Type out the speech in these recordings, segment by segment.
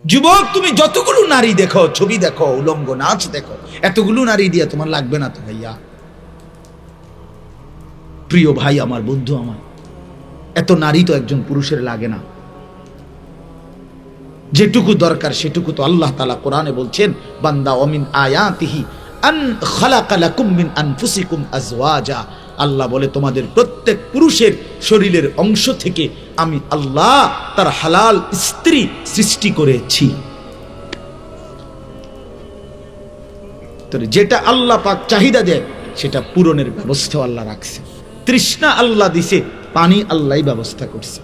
যুবক, তুমি যতগুলো নারী দেখো, ছবি দেখো, উলঙ্গ নাচ দেখো, এতগুলো নারী দিয়ে তোমার লাগবে না তো ভাইয়া। প্রিয় ভাই আমার, বন্ধু আমার, এত নারী তো একজন পুরুষের লাগে না। যেটুকু দরকার সেটুকু তো আল্লাহ তাআলা কোরআনে বলছেন, বান্দা ওমিন আয়াতিহি আন খালাকা লাকুম মিন আনফুসিকুম আজওয়াজা। আল্লাহ বলে তোমাদের প্রত্যেক পুরুষের শরীরের অংশ থেকে আমি আল্লাহ তার হালাল স্ত্রী সৃষ্টি করেছি। যেটা আল্লাহ পাক চাহিদা দেয় সেটা পূরণের ব্যবস্থা আল্লাহ রাখছে। তৃষ্ণা আল্লাহ দিছে, পানি আল্লাহই ব্যবস্থা করছে।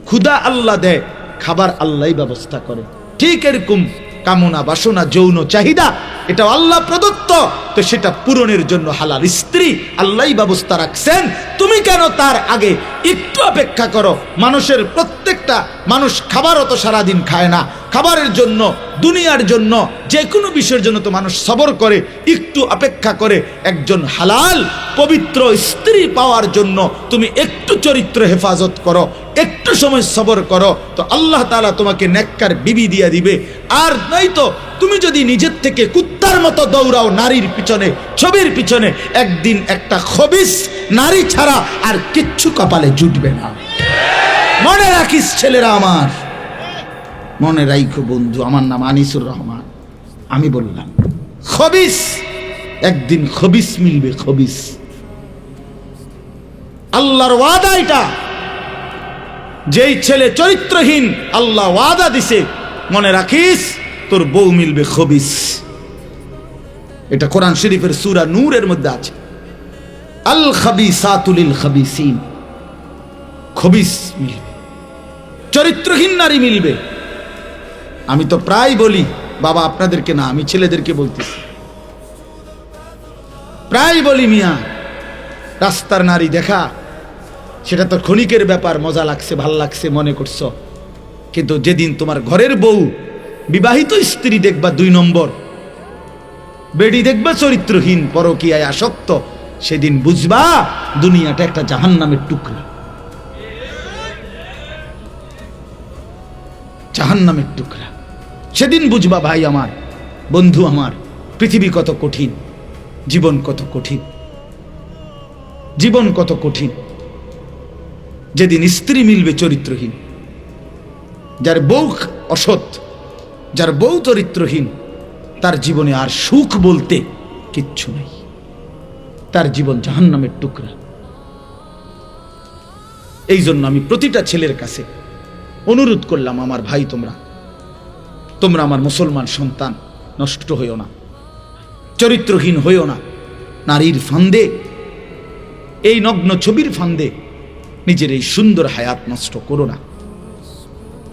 ক্ষুধা আল্লাহ দেয়, খাবার আল্লাহই ব্যবস্থা করে। ঠিক এরকম কামনা বাসনা যৌন চাহিদা এটা আল্লাহ প্রদত্ত, তো সেটা পূরণের জন্য হালাল স্ত্রী আল্লাহই ব্যবস্থা রাখছেন। তুমি কেন তার আগে একটু অপেক্ষা করো? মানুষের প্রত্যেকটা মানুষ খাবারও তো সারাদিন খায় না। খাবারের জন্য, দুনিয়ার জন্য, যে কোনো বিষয়ের জন্য তো মানুষ সবর করে, একটু অপেক্ষা করে। একজন হালাল পবিত্র স্ত্রী পাওয়ার জন্য তুমি একটু চরিত্র হেফাজত করো, একটু সময় সবর করো, তো আল্লাহ তাআলা তোমাকে নেককার বিবি দিয়ে দিবে। আর নয়তো তুমি যদি নিজের থেকে কুত্তার মতো দৌড়াও নারীর পিছনে, ছবির পিছনে, একদিন একটা খবিস নারী ছাড়া আর কিচ্ছু কপালে জুটবে না। মনে রাখিস ছেলেরা আমার, মনে রাখো বন্ধু, আমার নাম আনিসুর রহমান। আমি বললাম খবিস, একদিন খবিস মিলবে, খবিস। আল্লাহর ওয়াদা এটা। যেই ছেলে চরিত্রহীন, আল্লাহ ওয়াদা দিছে, মনে রাখিস তোর বউ মিলবে খবিস। এটা কোরআন শরীফের সূরা নূরের মধ্যে আছে। আল খাবিসাতু লিল খাবিসিন, খবিস মিলবে, চরিত্রহীন নারী মিলবে। আমি তো প্রায় বলি, বাবা আপনাদেরকে না, আমি ছেলেদেরকে বলতেছি, প্রায় বলি, মিয়া রাস্তার নারী দেখা সেটা তো ক্ষণিকের ব্যাপার, মজা লাগছে, ভাল লাগছে মনে করছো, কিন্তু যেদিন তোমার ঘরের বউ, বিবাহিত স্ত্রী দেখবা 2 নম্বর, বেডি দেখবা চরিত্রহীন, পরকীয়ায় আসক্ত, সেদিন বুঝবা দুনিয়াটা একটা জাহান্নামের টুকরা, জাহান্নামের টুকরা। সেদিন বুঝবা ভাই আমার, বন্ধু আমার, পৃথিবী কত কঠিন, জীবন কত কঠিন, জীবন কত কঠিন। যেদিন স্ত্রী মিলবে চরিত্রহীন, যার বউ অসৎ, যার বউ চরিত্রহীন, তার জীবনে আর সুখ বলতে কিচ্ছু নেই, তার জীবন জাহান্নামের টুকরা। এই জন্য আমি প্রতিটা ছেলের কাছে অনুরোধ করলাম, আমার ভাই, তোমরা আমার মুসলমান সন্তান, নষ্ট হইও না, চরিত্রহীন হইও না, নারীর ফান্দে, এই নগ্ন ছবির ফান্দে নিজের এই সুন্দর হায়াত নষ্ট করো না।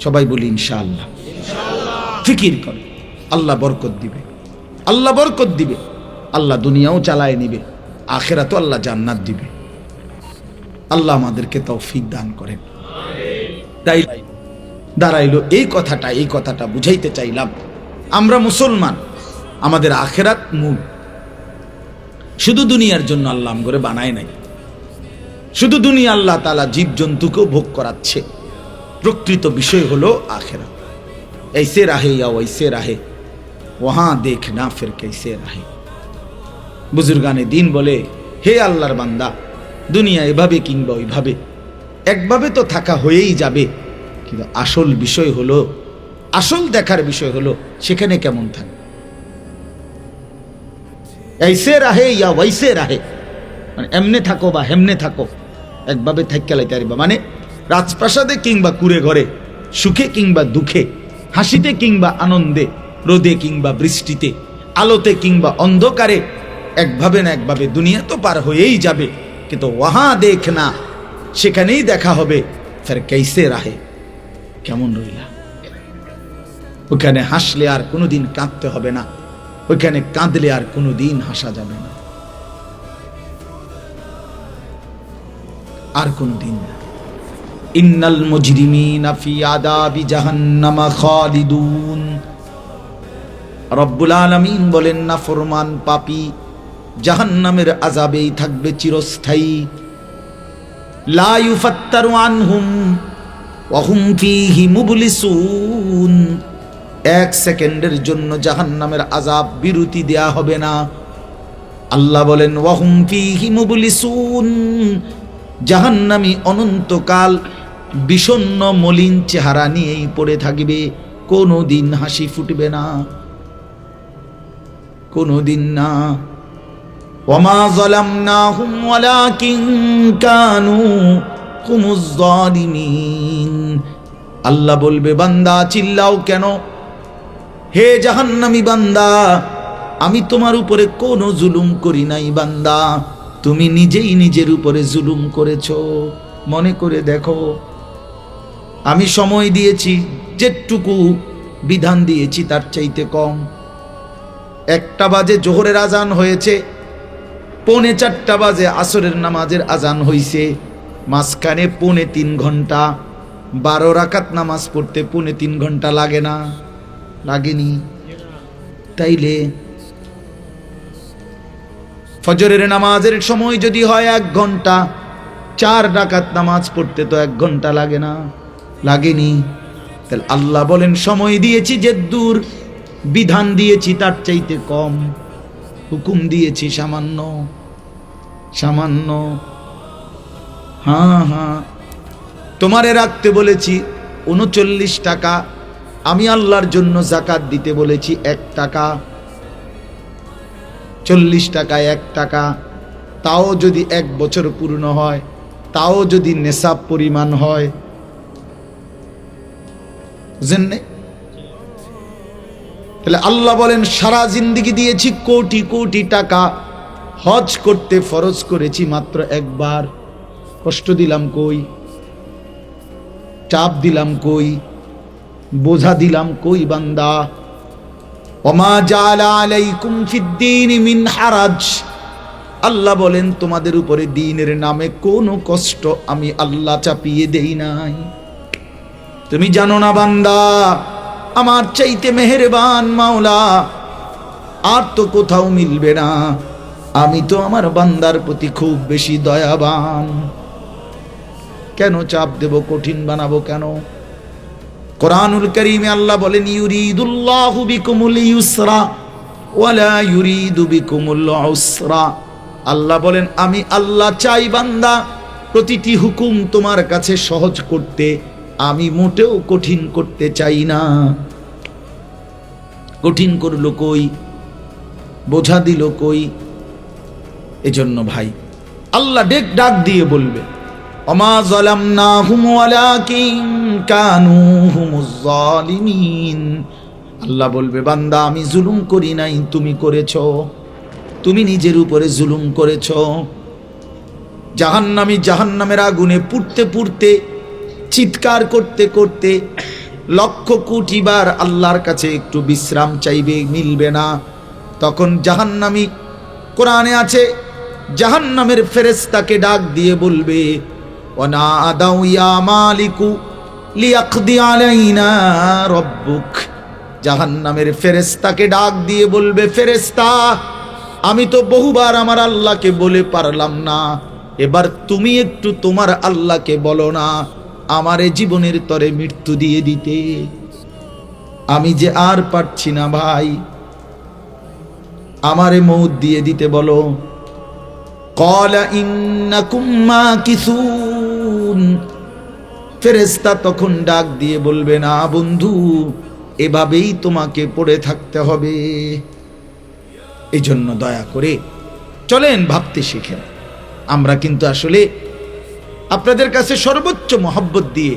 সবাই বলি ইনশাআল্লাহ। ফিকির করো, আল্লাহ বরকত দিবে, আল্লাহ বরকত দিবে, আল্লাহ দুনিয়াও চালায় নিবে, আখিরাতেও আল্লাহ জান্নাত দিবে। আল্লাহ আমাদেরকে তৌফিক দান করেন। তাই দাঁড়াইলো এই কথাটা বুঝাইতে চাইলাম, আমরা মুসলমান, আমাদের আখিরাত মূল। শুধু দুনিয়ার জন্য আল্লাহ করে বানায় নাই, শুধু দুনিয়া আল্লাহ তাআলা জীবজন্তুকেও ভোগ করাচ্ছে। প্রকৃত বিষয় হলো আখিরাত। ऐसे रहे या वैसे रहे, वहां देखना फिर कैसे रहे। বুজুর্গানে দিন বলে, হে আল্লাহর বান্দা, দুনিয়া এভাবে কিংবা ওইভাবে, একভাবে তো থাকা হয়েই যাবে, কিন্তু আসল বিষয় হলো, আসল দেখার বিষয় হলো সেখানে কেমন থাকে। ऐसे रहे या वैसे रहे, মানে এমনে থাকো বা হেমনে থাকো, একভাবে থাইকা লাইতে পারবা, মানে রাজপ্রাসাদে কিংবা কুড়ে ঘরে, সুখে কিংবা দুঃখে, হাসিতে কিংবা আনন্দে, রোদে কিংবা বৃষ্টিতে, আলোতে কিংবা অন্ধকারে, একভাবে না একভাবে দুনিয়া তো পার হয়েই যাবে, কিন্তু ওয়াহা দেখনা, সেখানেই দেখা হবে ফের कैसे रहे, কেমন রইলা। ওখানে হাসলে আর কোনোদিন কাঁদতে হবে না, ওইখানে কাঁদলে আর কোনোদিন হাসা যাবে না, আর কোনোদিন না। ইন্নাল মুজরিমিনা ফি আযাবি জাহান্নামা খালিদুন। রব্বুল আলামিন বলেন, না ফরমান পাপী জাহান্নামের আযাবেই থাকবে চিরস্থায়ী। লা ইউফাত্তারু আনহুম ওয়া হুম ফীহি মুবলিসুন। এক সেকেন্ডের জন্য জাহান্নামের আযাব বিরতি দেয়া হবে না। আল্লাহ বলেন ওয়াহুম ফীহি মুবলিসুন, জাহান্নামী অনন্তকাল বিষণ্ণ মলিন চেহারা নিয়েই পড়ে থাকবে, কোনোদিন হাসি ফুটবে না, কোনোদিন না। ওয়ামা যালামনাহুম ওয়ালাকিন কানু হুমুজ যালিমিন। আল্লাহ বলবে বান্দা চিল্লাও কেন, হে জাহান্নামী বান্দা, আমি তোমার উপরে কোনো জুলুম করি নাই বান্দা, তুমি নিজেই নিজের উপরে জুলুম করেছো। মনে করে দেখো, আমি সময় দিয়েছি যেটুকু বিধান দিয়েছি তার চাইতে কম। 1টা বাজে জোহরের আজান হয়েছে, 3:45 বাজে আসরের নামাজের আজান হইছে, মাঝখানে 3.5 ঘন্টা, 12 রাকাত নামাজ পড়তে 3.5 ঘন্টা লাগে না? লাগেনি? তাইলে ফজরের নামাজের সময় যদি হয় 1 ঘন্টা, 4 রাকাত নামাজ পড়তে তো 1 ঘন্টা লাগে না? লাগেনি? তাহলে আল্লাহ বলেন সময় দিয়েছি যে দূর, বিধান দিয়েছি তার চাইতে কম, হুকুম দিয়েছি সামান্য সামান্য। হ্যাঁ হ্যাঁ, তোমারে রাখতে বলেছি 39 টাকা, আমি আল্লাহর জন্য যাকাত দিতে বলেছি 1 টাকা, 40 টাকায় 1 টাকা, তাও যদি 1 বছর পূর্ণ হয়, তাও যদি নেশাব পরিমাণ হয়, বুঝেন না? তাহলে আল্লাহ বলেন সারা জিন্দেগি দিয়েছি কোটি কোটি টাকা, হজ করতে ফরজ করেছি মাত্র 1 বার, কষ্ট দিলাম কই, চাপ দিলাম কই, বোঝা দিলাম কই বান্দা? ওমা জাআলা আলাইকুম ফিদ্দীন মিন হারাজ, আল্লাহ বলেন তোমাদের উপরে দ্বীনের নামে কোনো কষ্ট আমি আল্লাহ চাপিয়ে দেই নাই। তুমি জানো না বান্দা, আমার চাইতে মেহেরবান মাওলা আর তো কোথাও মিলবে না। আমি তো আমার বান্দার প্রতি খুব বেশি দয়াবান। কেন চাপ দেব, কঠিন বানাবো কেন? কোরআনুল কারীমে আল্লাহ বলেন ইউরিদুল্লাহু বিকুমুল ইউসরা ওয়ালা ইউরিদু বিকুমুল উসরা। আল্লাহ বলেন আমি আল্লাহ চাই বান্দা প্রতিটি হুকুম তোমার কাছে সহজ করতে, আমি মোটেও কঠিন করতে চাই না। কঠিন করলো কই, বোঝা দিল কই? এজন্য ভাই আল্লাহ ডাক দিয়ে বলবে ওমা যালামনাহুম ওয়ালাকিন কানু হুমুজ যালিমিন। আল্লাহ বলবে বান্দা আমি জুলুম করি নাই, তুমি করেছো, তুমি নিজের উপরে জুলুম করেছো। জাহান্নামী জাহান্নামের আগুনে পুড়তে পুড়তে চিৎকার করতে করতে লক্ষ কোটি বার আল্লাহর কাছে একটু বিশ্রাম চাইবে, মিলবে না। তখন জাহান্নামী, কোরআনে আছে, জাহান্নামের ফেরেশতাকে ডাক দিয়ে বলবে ওয়ানাদাউ ইয়া মালিকু লিয়াকদি আলাইনা রাব্বুক। জাহান্নামের ফেরেশতাকে ডাক দিয়ে বলবে ফেরেশতা, আমি তো বহুবার আমার আল্লাহকে বলে পারলাম না, এবার তুমি একটু তোমার আল্লাহকে বলো না আমারে জীবনের তরে মৃত্যু দিয়ে দিতে। আমি যে আর পারছি না ভাই, আমারে মউত দিয়ে দিতে বলো। ক্বালা ইন্নাকুম মাকিসুন। ফেরেশতা তখন ডাক দিয়ে বলবে না বন্ধু, এভাবেই তোমাকে পড়ে থাকতে হবে। এই জন্য দয়া করে চলেন ভাবতে শিখেন। আমরা কিন্তু আসলে আপনাদের কাছে সর্বোচ্চ মহব্বত দিয়ে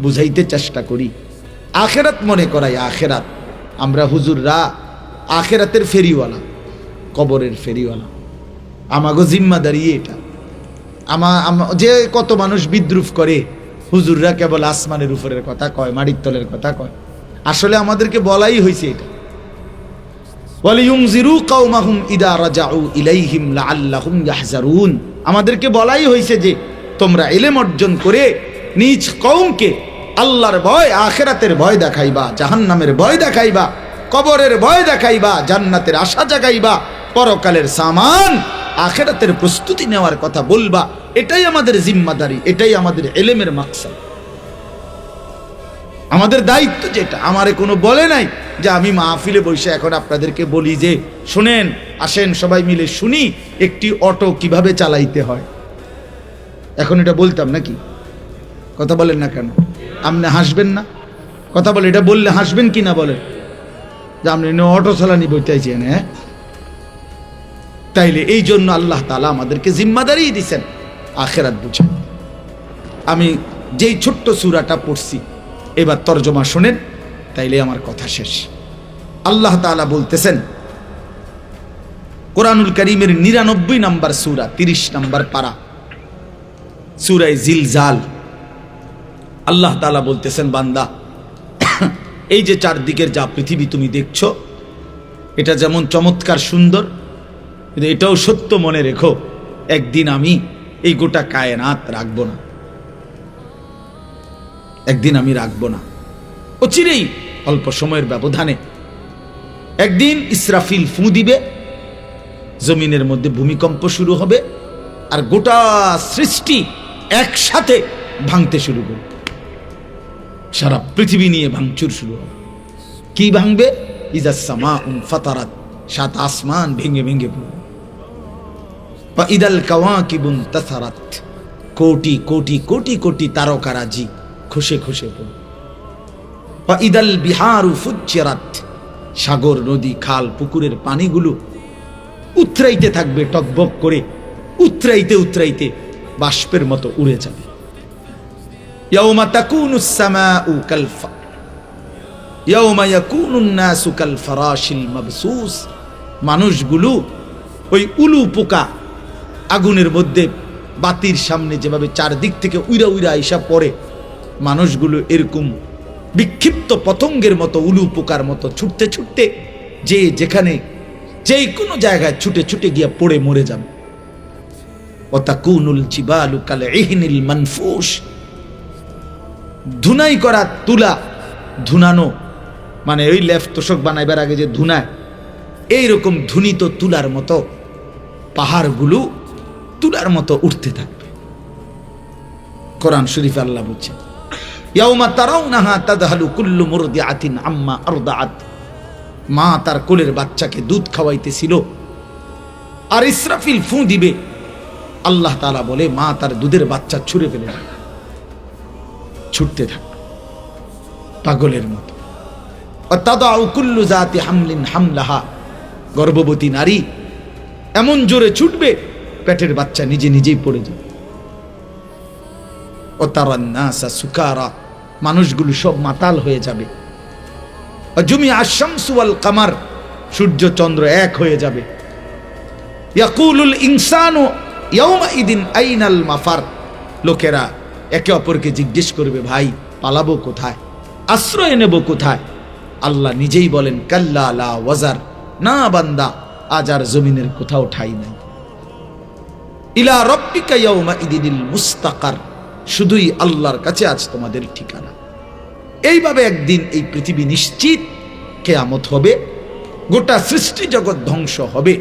বুঝাইতে চেষ্টা করি, আখেরাত মনে করাই। আখেরাত আমরা হুজুররা আখেরাতের ফেরিওয়ালা, কবরের ফেরিওয়ালা, আমাগো জিম্মাদারি এটা। যে কত মানুষ বিদ্রুপ করে হুজুররা কেবল আসমানের উপরের কথা কয়, মাটির তলের কথা কয়, আসলে আমাদেরকে বলাই হয়েছে এটা। ওয়ালিয়ুনজিরু কওমাহুম ইদা রাজাউ ইলাইহিম লাআল্লাহুম ইয়াহজারুন। আমাদেরকে বলাই হয়েছে যে তোমরা ইলম অর্জন করে নিজ কওমকে আল্লাহর ভয়, আখিরাতের ভয় দেখাইবা, জাহান্নামের ভয় দেখাইবা, কবরের ভয় দেখাইবা, জান্নাতের আশা জাগাইবা, পরকালের সামান আখিরাতের প্রস্তুতি নেওয়ার কথা বলবা। এটাই আমাদের জিম্মাদারি, এটাই আমাদের ইলমের মাকসাদ। আমাদের দায়িত্ব যেটা, আমারে কোনো বলে নাই যে আমি মাহফিলে বসে এখন আপনাদেরকে বলি যে শুনেন, আসেন সবাই মিলে শুনি একটি অটো কিভাবে চালাইতে হয়। এখন এটা বলতাম নাকি? কথা বলেন না কেন? আপনি হাসবেন না? কথা বলে, এটা বললে হাসবেন কি না বলেন? যে আপনি অটো চালানি বইতেছেন। হ্যাঁ, তাইলে এই জন্য আল্লাহ তাআলা আমাদেরকে জিম্মাদারি দিয়েছেন আখিরাত বুঝেন। আমি যেই ছোট্ট সূরাটা পড়ছি এবার তরজমা শোনেন, তাইলে আমার কথা শেষ। আল্লাহ তাআলা বলতেছেন কোরআনুল কারীমের 99 নম্বর সূরা 30 নম্বর পারা সূরা জিলজাল। আল্লাহ তাআলা বলতেছেন, বান্দা এই যে চারদিকের যা পৃথিবী তুমি দেখছো, এটা যেমন চমৎকার সুন্দর, কিন্তু এটাও সত্য মনে রেখো, একদিন আমি এই গোটা কায়নাত রাখবো না, একদিন আমি রাখবো না। অচিরেই অল্প সময়ের ব্যবধানে একদিন ইসরাফিল ফু দিবে, জমিনের মধ্যে ভূমিকম্প শুরু হবে, আর গোটা সৃষ্টি একসাথে ভাঙতে শুরু করবে। সারা পৃথিবী নিয়ে ভাঙচুর শুরু হবে। কি ভাঙবে? ইজাস সামাউন ফাতারাত, সাত আসমান ভেঙে ভেঙে পড়বে। বা ইদাল কাওয়াকিবুন তাসারাত, কোটি কোটি কোটি কোটি তারকারাজি খসে খসে পড়বে। বা ইদাল বিহারু ফুজ্জিরাত, সাগর নদী খাল পুকুরের পানিগুলো উতরাইতে থাকবে টকবক করে, উতরাইতে উতরাইতে বাষ্পের মতো উড়ে যাবে। ইয়াউমা তাকুনুস সামাউ ইয়াউমা ইয়াকুনুন নাসু কাল ফারাশিল মাবসুস, মানুষগুলো ওই উলু পোকা আগুনের মধ্যে বাতির সামনে যেভাবে চারদিক থেকে উইরা উইরা আইসা পড়ে, মানুষগুলো এরকম বিক্ষিপ্ত পতঙ্গের মতো উলু পোকার মতো ছুটতে ছুটতে যে যেখানে যেই কোনো জায়গায় ছুটে ছুটে গিয়া পড়ে মরে যাবে। ওয়াতাকুনুল জিবালু কাল ইহনিল মানফুশ, ধুনাই করা তুলা, ধুনানো মানে ওই লেফ তোষক বানাইবার আগে যে ধুনায়, এইরকম ধুনিত তুলার মতো পাহাড়গুলো তুলার মতো উঠতে থাকবে। কোরআন শরীফে আল্লাহ বলছে, ইয়াউমা তারাউনাহা তাদহালু কুল্লু মুরদিআতিন আম্মা আরদাআত, মা তার কোলের বাচ্চাকে দুধ খাওয়াইতেছিল, আর ইসরাফিল ফু দিবে, আল্লাহ তাআলা বলে মা তার দুধের বাচ্চা ছুঁড়ে ফেলে দেবে, ছুটতে থাকবে পাগলের মতো। তাদাউ কুল্লু জাতি হামলিন হামলাহা, গর্ভবতী নারী এমন জোরে ছুটবে পেটের বাচ্চা নিজে নিজেই পড়ে যাবে। ও তারান নাসা সুকারা, মানুষগুলো সব মাতাল হয়ে যাবে। জুমি আশ-শামসু ওয়াল কামার, সূর্য চন্দ্র এক হয়ে যাবে। ইয়াকুলুল ইনসানু ইয়াউমাইদিন আইনাল মাফার, লোকেরা একে অপরকে জিজ্ঞেস করবে, ভাই পালাবো কোথায়, আশ্রয় নেব কোথায়? আল্লাহ নিজেই বলেন, কাল্লা লা ওয়াজার, না বান্দা আজ আর জমিনের কোথাও ঠাঁই নাই। ইলা রাব্বিকা ইয়াউমাইদিনিল মুস্তাকার, শুধুই আল্লাহর কাছে আজ তোমাদের ঠিকানা। এইভাবে একদিন এই পৃথিবী নিশ্চিত কিয়ামত হবে, গোটা সৃষ্টি জগৎ ধ্বংস হবে।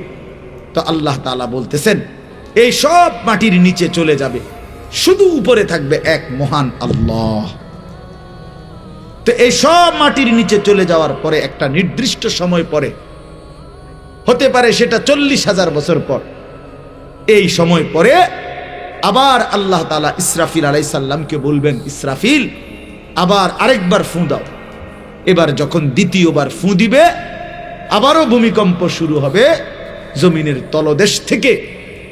তো আল্লাহ তাআলা বলতেছেন এই সব মাটির নিচে চলে যাবে, শুধু উপরে থাকবে এক মহান আল্লাহ। তো এই সব মাটির নিচে চলে যাওয়ার পরে একটা নির্দিষ্ট সময় পরে, হতে পারে সেটা 40,000 বছর পর, এই সময় পরে আবার আল্লাহ তাআলা ইসরাফিল আলাইহিস সালামকে বলবেন, ইসরাফিল আবার আরেকবার ফু দাও। এবার যখন দ্বিতীয়বার ফু দিবে, আবারও ভূমিকম্প শুরু হবে। জমিনের তলদেশ থেকে,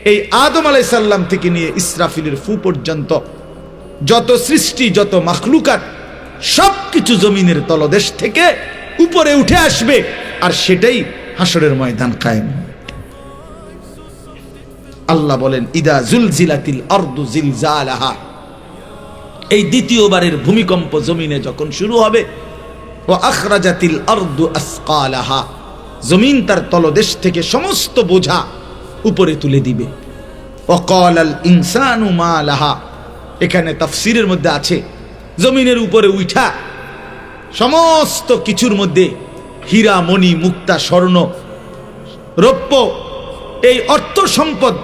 এই আদম আলাইহিস সালাম থেকে নিয়ে ইসরাফিলের ফু পর্যন্ত যত সৃষ্টি, যত মাখলুকাত, সবকিছু জমিনের তলদেশ থেকে উপরে উঠে আসবে, আর সেটাই হাসরের ময়দান কায়েম। আল্লাহ বলেন, ইদা জুলজিলাতিল আরদু জিলজালাহা, এই দ্বিতীয়বারের ভূমিকম্প জমিনে যখন শুরু হবে, ওয়া আখরাজাতিল আরদু আসকালাহা, জমিন তার তলদেশ থেকে সমস্ত বোঝা উপরে তুলে দিবে। ওয়া ক্বালাল ইনসানু মা লাহা, এখানে তাফসীরের মধ্যে আছে জমিনের উপরে উঠা সমস্ত কিছুর মধ্যে হীরা মণি মুক্তা স্বর্ণ রৌপ্য, এই অর্থ সম্পদ।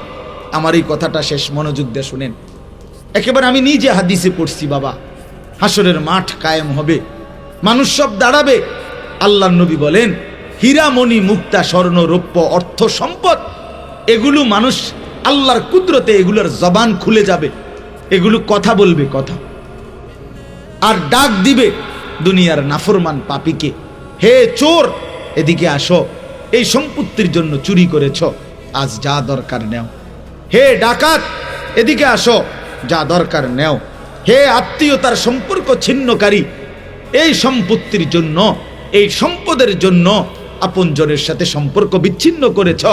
আমার এই কথাটা শেষ মনোযোগ দিয়ে শুনেন, একেবারে আমি নিজে হাদিসে পড়ছি বাবা। হাসরের মাঠ কায়েম হবে, মানুষ সব দাঁড়াবে। আল্লাহর নবী বলেন, হীরা মণি মুক্তা স্বর্ণ রৌপ্য অর্থ সম্পদ, এগুলো মানুষ আল্লাহর কুদরতে এগুলোর জবান খুলে যাবে, এগুলো কথা বলবে, কথা আর ডাক দিবে দুনিয়ার নাফরমান পাপীকে, হে চোর এদিকে আসো, এই সম্পত্তির জন্য চুরি করেছ, আজ যা দরকার নেও। হে ডাকাত এদিকে আসো, যা দরকার নেও। হে আত্মীয়তার সম্পর্ক ছিন্নকারী, এই সম্পত্তির জন্য, এই সম্পদের জন্য আপনজনের সাথে সম্পর্ক বিচ্ছিন্ন করেছ,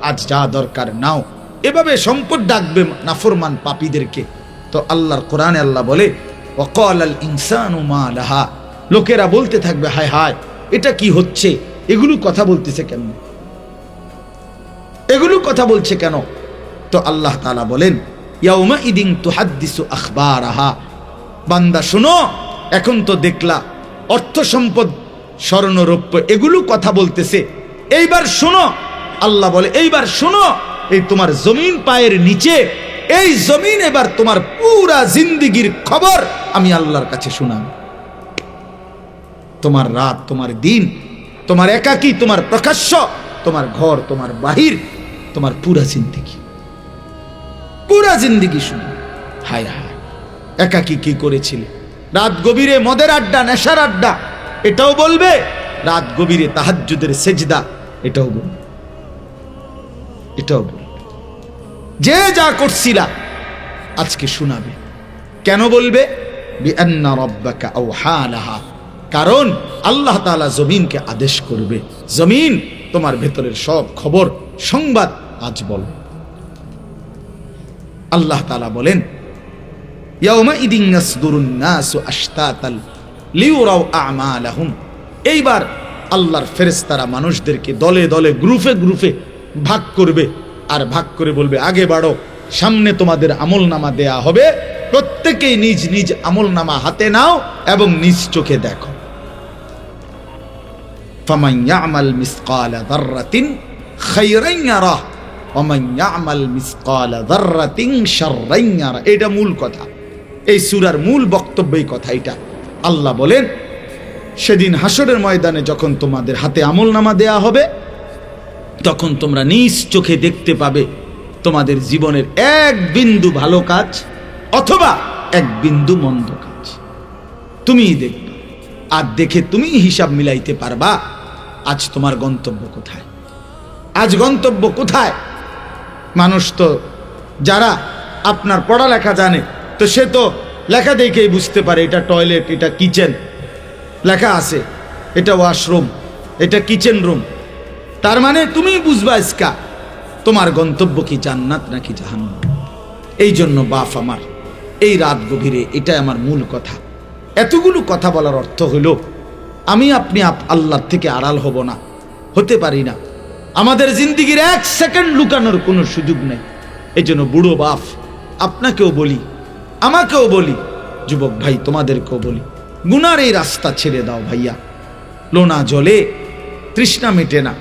আজ যা দরকার নাও। এভাবে সম্পদ ডাকবে নাফরমান পাপীদেরকে। তো আল্লাহর কোরআনে আল্লাহ বলে, ওয়াকালাল ইনসানু মা লাহা, লোকেরা বলতে থাকবে, হায় হায় এটা কি হচ্ছে, এগুলো কথা বলতেছে কেন, এগুলো কথা বলছে কেন? তো আল্লাহ তাআলা বলেন, ইয়াউমা ইদিন তুহাদ্দিসু আখবারাহা, বান্দা শোনো, এখন তো দেখলা অর্থ সম্পদ স্বর্ণ রৌপ্য এগুলো কথা বলতেছে, এইবার শোনো, আল্লাহ বলে এইবার শোনো, এই তোমার জমিন পায়ের নিচে, এই জমিন এবার তোমার পুরা জিন্দেগির খবর আমি আল্লাহর কাছে শোনাব। তোমার রাত, তোমার দিন, তোমার একাকী, তোমার প্রকাশ্য, তোমার ঘর, তোমার বাহির, তোমার পুরা জিন্দেগি, পুরা জিন্দেগি শুনে। হায় হায়, একাকী কি করেছিলে, রাত গভীরে মদের আড্ডা, নেশার আড্ডা, এটাও বলবে, রাত গভীরে তাহাজ্জুদের সেজদা, এটাও বলবে, এটাও বলবে। যে যা করছিলা আজকে শোনাবে। কেন বলবে? বিআন্না রাব্বাকা আওহা লাহা, কারণ আল্লাহ তাআলা জমিনকে আদেশ করবে, জমিন তোমার ভেতরের সব খবর সংবাদ আজ বল। আল্লাহ তাআলা বলেন, ইয়াউমা ইদিন ইয়াসদুরুন নাসু আশতাতাল লিউরাউ আমালাহুম, এইবার আল্লাহর ফেরেশতারা মানুষদেরকে দলে দলে, গ্রুপে গ্রুপে ভাগ করবে, আর ভাগ করে বলবে, আগে বাড়ো, সামনে তোমাদের আমলনামা দেয়া হবে, প্রত্যেকেই নিজ নিজ আমলনামা হাতে নাও এবং নিজ চোখে দেখো। ফামান ইয়ামাল মিসকালা যাররাতিন খায়রান ইয়ারাহ ওয়া মান ইয়ামাল মিসকালা যাররাতিন শাররান ইয়ারাহ। এটা মূল কথা, এই সূরার মূল বক্তব্য এই কথা। এটা আল্লাহ বলেন, সেদিন হাসরের ময়দানে যখন তোমাদের হাতে আমলনামা দেয়া হবে, তখন তোমরা নিজ চোখে দেখতে পাবে তোমাদের জীবনের এক বিন্দু ভালো কাজ অথবা এক বিন্দু মন্দ কাজ, তুমিই দেখবে। আর দেখে তুমি হিসাব মিলাইতে পারবা, আজ তোমার গন্তব্য কোথায়, আজ গন্তব্য কোথায়। মানুষ তো যারা আপনার পড়ালেখা জানে, তো সে তো লেখা দেখেই বুঝতে পারে, এটা টয়লেট, এটা কিচেন, লেখা আছে, এটা ওয়াশরুম, এটা কিচেন রুম। তার মানে তুমি বুঝবা ইসকা তোমার গন্তব্য কি জান্নাত নাকি জাহান্নাম। এই জন্য বাপ আমার, এই রাত গভীরে এটাই আমার মূল কথা। এতগুলো কথা বলার অর্থ হলো, আমি আপনি আল্লাহর থেকে আড়াল হব না, হতে পারি না। আমাদের জিন্দেগির এক সেকেন্ড লুকানোর কোনো সুযোগ নেই। এই জন্য বুড়ো বাপ আপনাকেও বলি, আমাকেও বলি, যুবক ভাই তোমাদেরকেও বলি, গুনার এই রাস্তা ছেড়ে দাও ভাইয়া। লোনা জলে তৃষ্ণা মেটে না,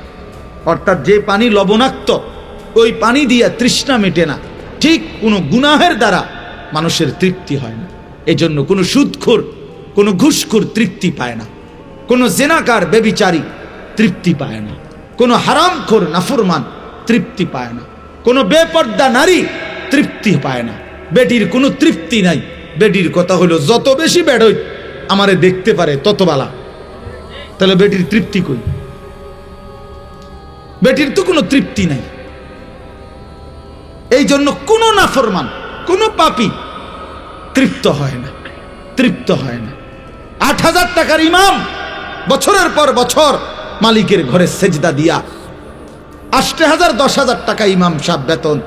অর্থাৎ যে পানি লবণাক্ত, ওই পানি দিয়া তৃষ্ণা মেটে না। ঠিক কোনো গুনাহের দ্বারা মানুষের তৃপ্তি হয় না। এজন্য কোনো সুদখোর, কোনো ঘুষখোর তৃপ্তি পায় না, কোনো জেনাকার বেবিচারী তৃপ্তি পায় না, কোনো হারামখোর নাফরমান তৃপ্তি পায় না, কোনো বেপর্দা নারী তৃপ্তি পায় না। বেটির কোনো তৃপ্তি নাই। বেটির কথা হলো, যত বেশি বেড়ই আমারে দেখতে পারে তত বালা। তাহলে বেটির তৃপ্তি কই? বেটির তো কোনো তৃপ্তি নাই। এই জন্য কোনো নাফরমান, কোনো পাপী তৃপ্ত হয় না, তৃপ্ত হয় না। ৮,০০০ টাকার ইমাম বছরের পর বছর মালিকের ঘরে সেজদা দিয়া, ৮,০০০ ১০,০০০ টাকা ইমাম সাহেব বেতন,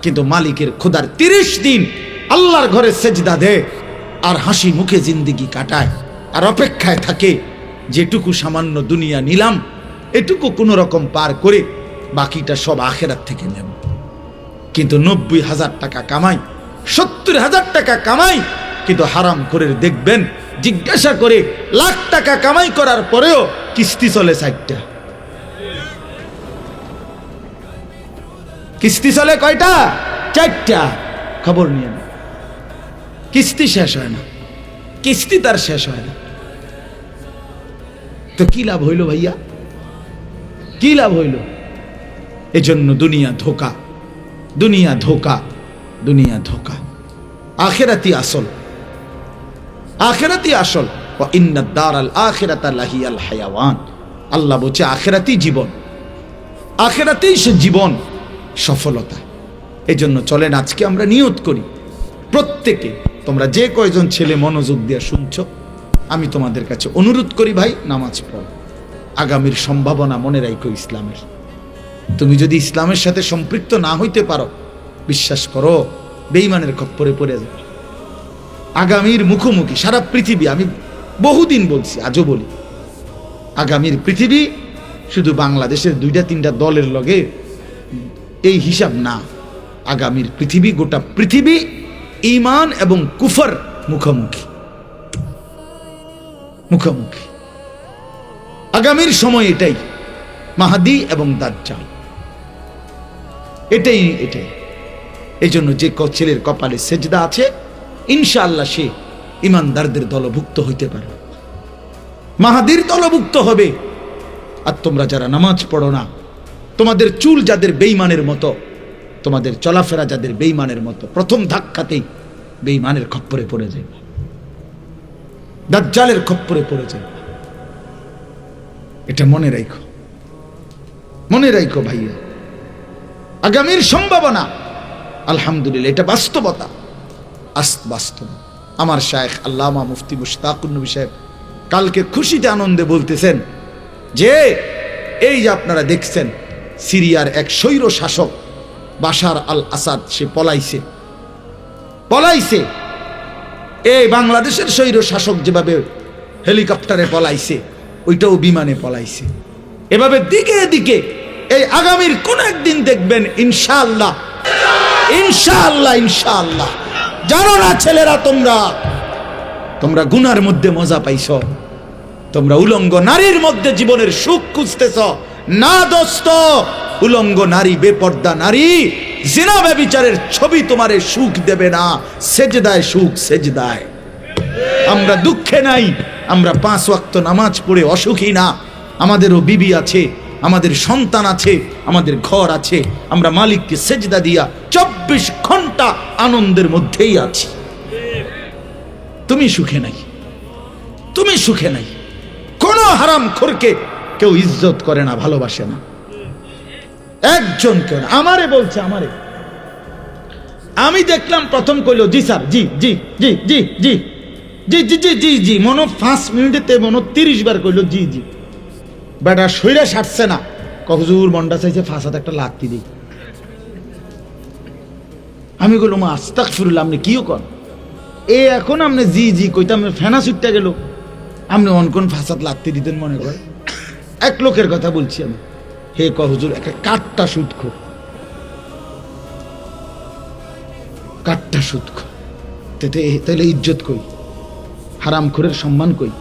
কিন্তু মালিকের খোদার ৩০ দিন আল্লাহর ঘরে সেজদা দেয় আর হাসি মুখে জিন্দেগি কাটায়, আর অপেক্ষায় থাকে যেটুকু সামান্য দুনিয়া নিলাম এটুকু কোনো রকম পার করে বাকিটা সব আখেরাত থেকে নেব। কিন্তু ৯০,০০০ টাকা কামাই, ৭০,০০০ টাকা কামাই, কিন্তু হারাম করে দেখবেন, জিজ্ঞাসা করে লাখ টাকা কামাই করার পরেও কিস্তি চলে ৪টা। কিস্তি চলে কয়টা? ৪টা। খবর নিয়ে না, কিস্তি শেষ হয় না, কিস্তি তার শেষ হয় না। তো কি লাভ হইল ভাইয়া, কি লাভ হইল? এজন্য দুনিয়া ধোকা, দুনিয়া ধোকা, দুনিয়া ধোকা। আখিরাতি আসল, আখিরাতি আসল। ওয়া ইন্নাদ দারাল আখিরাতা লাহিয়াল হায়াওয়ান। আল্লাহ বলছে আখিরাতি জীবন, আখিরাতেই সে জীবন, সফলতা। এজন্য চলেন আজকে আমরা নিয়ত করি প্রত্যেকে, তোমরা যে কয়জন ছেলে মনোযোগ দিয়ে শুনছো, আমি তোমাদের কাছে অনুরোধ করি ভাই, নামাজ পড়ো। আগামীর সম্ভাবনা মনে রাখো ইসলামের। তুমি যদি ইসলামের সাথে সম্পৃক্ত না হইতে পারো, বিশ্বাস করো বেঈমানের খপ্পরে পড়ে যাবে। আগামীর মুখোমুখি সারা পৃথিবী, আমি বহুদিন বলছি, আজও বলি, আগামীর পৃথিবী শুধু বাংলাদেশের 2-3টা দলের লগে এই হিসাব না। আগামীর পৃথিবী, গোটা পৃথিবী ঈমান এবং কুফর মুখোমুখি, মুখোমুখি। আগামীর সময় এটাই, মাহদী এবং দাজ্জাল, এটাই এটাই। এই জন্য যে ছেলের কপালে সেজদা আছে, ইনশাআল্লাহ সে ইমানদারদের দলভুক্ত হইতে পারে, মাহাদির দলভুক্ত হবে। আর তোমরা যারা নামাজ পড়ো না, তোমাদের চুল যাদের বেঈমানের মতো, তোমাদের চলাফেরা যাদের বেঈমানের মতো, প্রথম ধাক্কাতেই বেঈমানের খপ্পরে পড়ে যায়, দাজ্জালের খপ্পরে পড়ে যায়। এটা মনে রাখো, মনে রাখো ভাইয়া। আগামীর সম্ভাবনা আলহামদুলিল্লাহ, এটা বাস্তবতা, বাস্তব। আমার শায়েখ আল্লামা মুফতি মুশতাকুর নবী সাহেব কালকে খুশিতে আনন্দে বলতেছেন যে এই যে আপনারা দেখছেন সিরিয়ার এক স্বৈর শাসক বাশার আল আসাদ, সে পলাইছে, পলাইছে। এই বাংলাদেশের স্বৈর শাসক যেভাবে হেলিকপ্টারে পলাইছে, ওইটাও বিমানে পলাইছে। এভাবে দিকে দিকে এই আগামীর কোন একদিন দেখবেন ইনশাআল্লাহ, ইনশাআল্লাহ, ইনশাআল্লাহ। জানো না ছেলেরা, তোমরা গুনার মধ্যে মজা পাইছ, তোমরা উলঙ্গ নারীর মধ্যে জীবনের সুখ খুঁজতেছ না দোস্ত। উলঙ্গ নারী, বেপর্দা নারী, জিনা ব্যভিচারের ছবি তোমারে সুখ দেবে না। সেজদায় সুখ, সেজদায়। আমরা দুঃখে নাই, আমরা 5 ওয়াক্ত নামাজ পড়ে অসুখী না। আমাদেরও বিবি আছে, আমাদের সন্তান আছে, আমাদের ঘর আছে। আমরা মালিককে সেজদা দিয়া 24 ঘন্টা আনন্দের মধ্যেই আছি। তুমি সুখে নাই, তুমি সুখে নাই। কোন হারামখোরকে কেউ ইজ্জত করে না, ভালোবাসে না। একজন কেউ না। আমারে বলছে, আমারে, আমি দেখলাম প্রথম কইলো জি স্যার, জি জি জি জি জি জি জি জি জি জি, মনো 5 মিনিটেতে মনো 30 বার কইলো জি জি। বেটা শরীরে সারছে না, হুজুর মনটা চাইছে ফাঁসাতে একটা লাত্তি দিই। আমি বললাম আস্তাগফিরুল্লাহ, আপনি কিও কন? এ এখন আপনি জি জি কইতাম, ফেনা ছুটতে গেল, আপনি অনকন ফাঁসাত লাত্তি দিতেন মনে করে। এক লোকের কথা বলছি আমি। হে হুজুর, একটা কাঠটা সুদখোর, কাঠটা সুদখোর, তাহলে ইজ্জত কই? হারামখোরের সম্মান কই?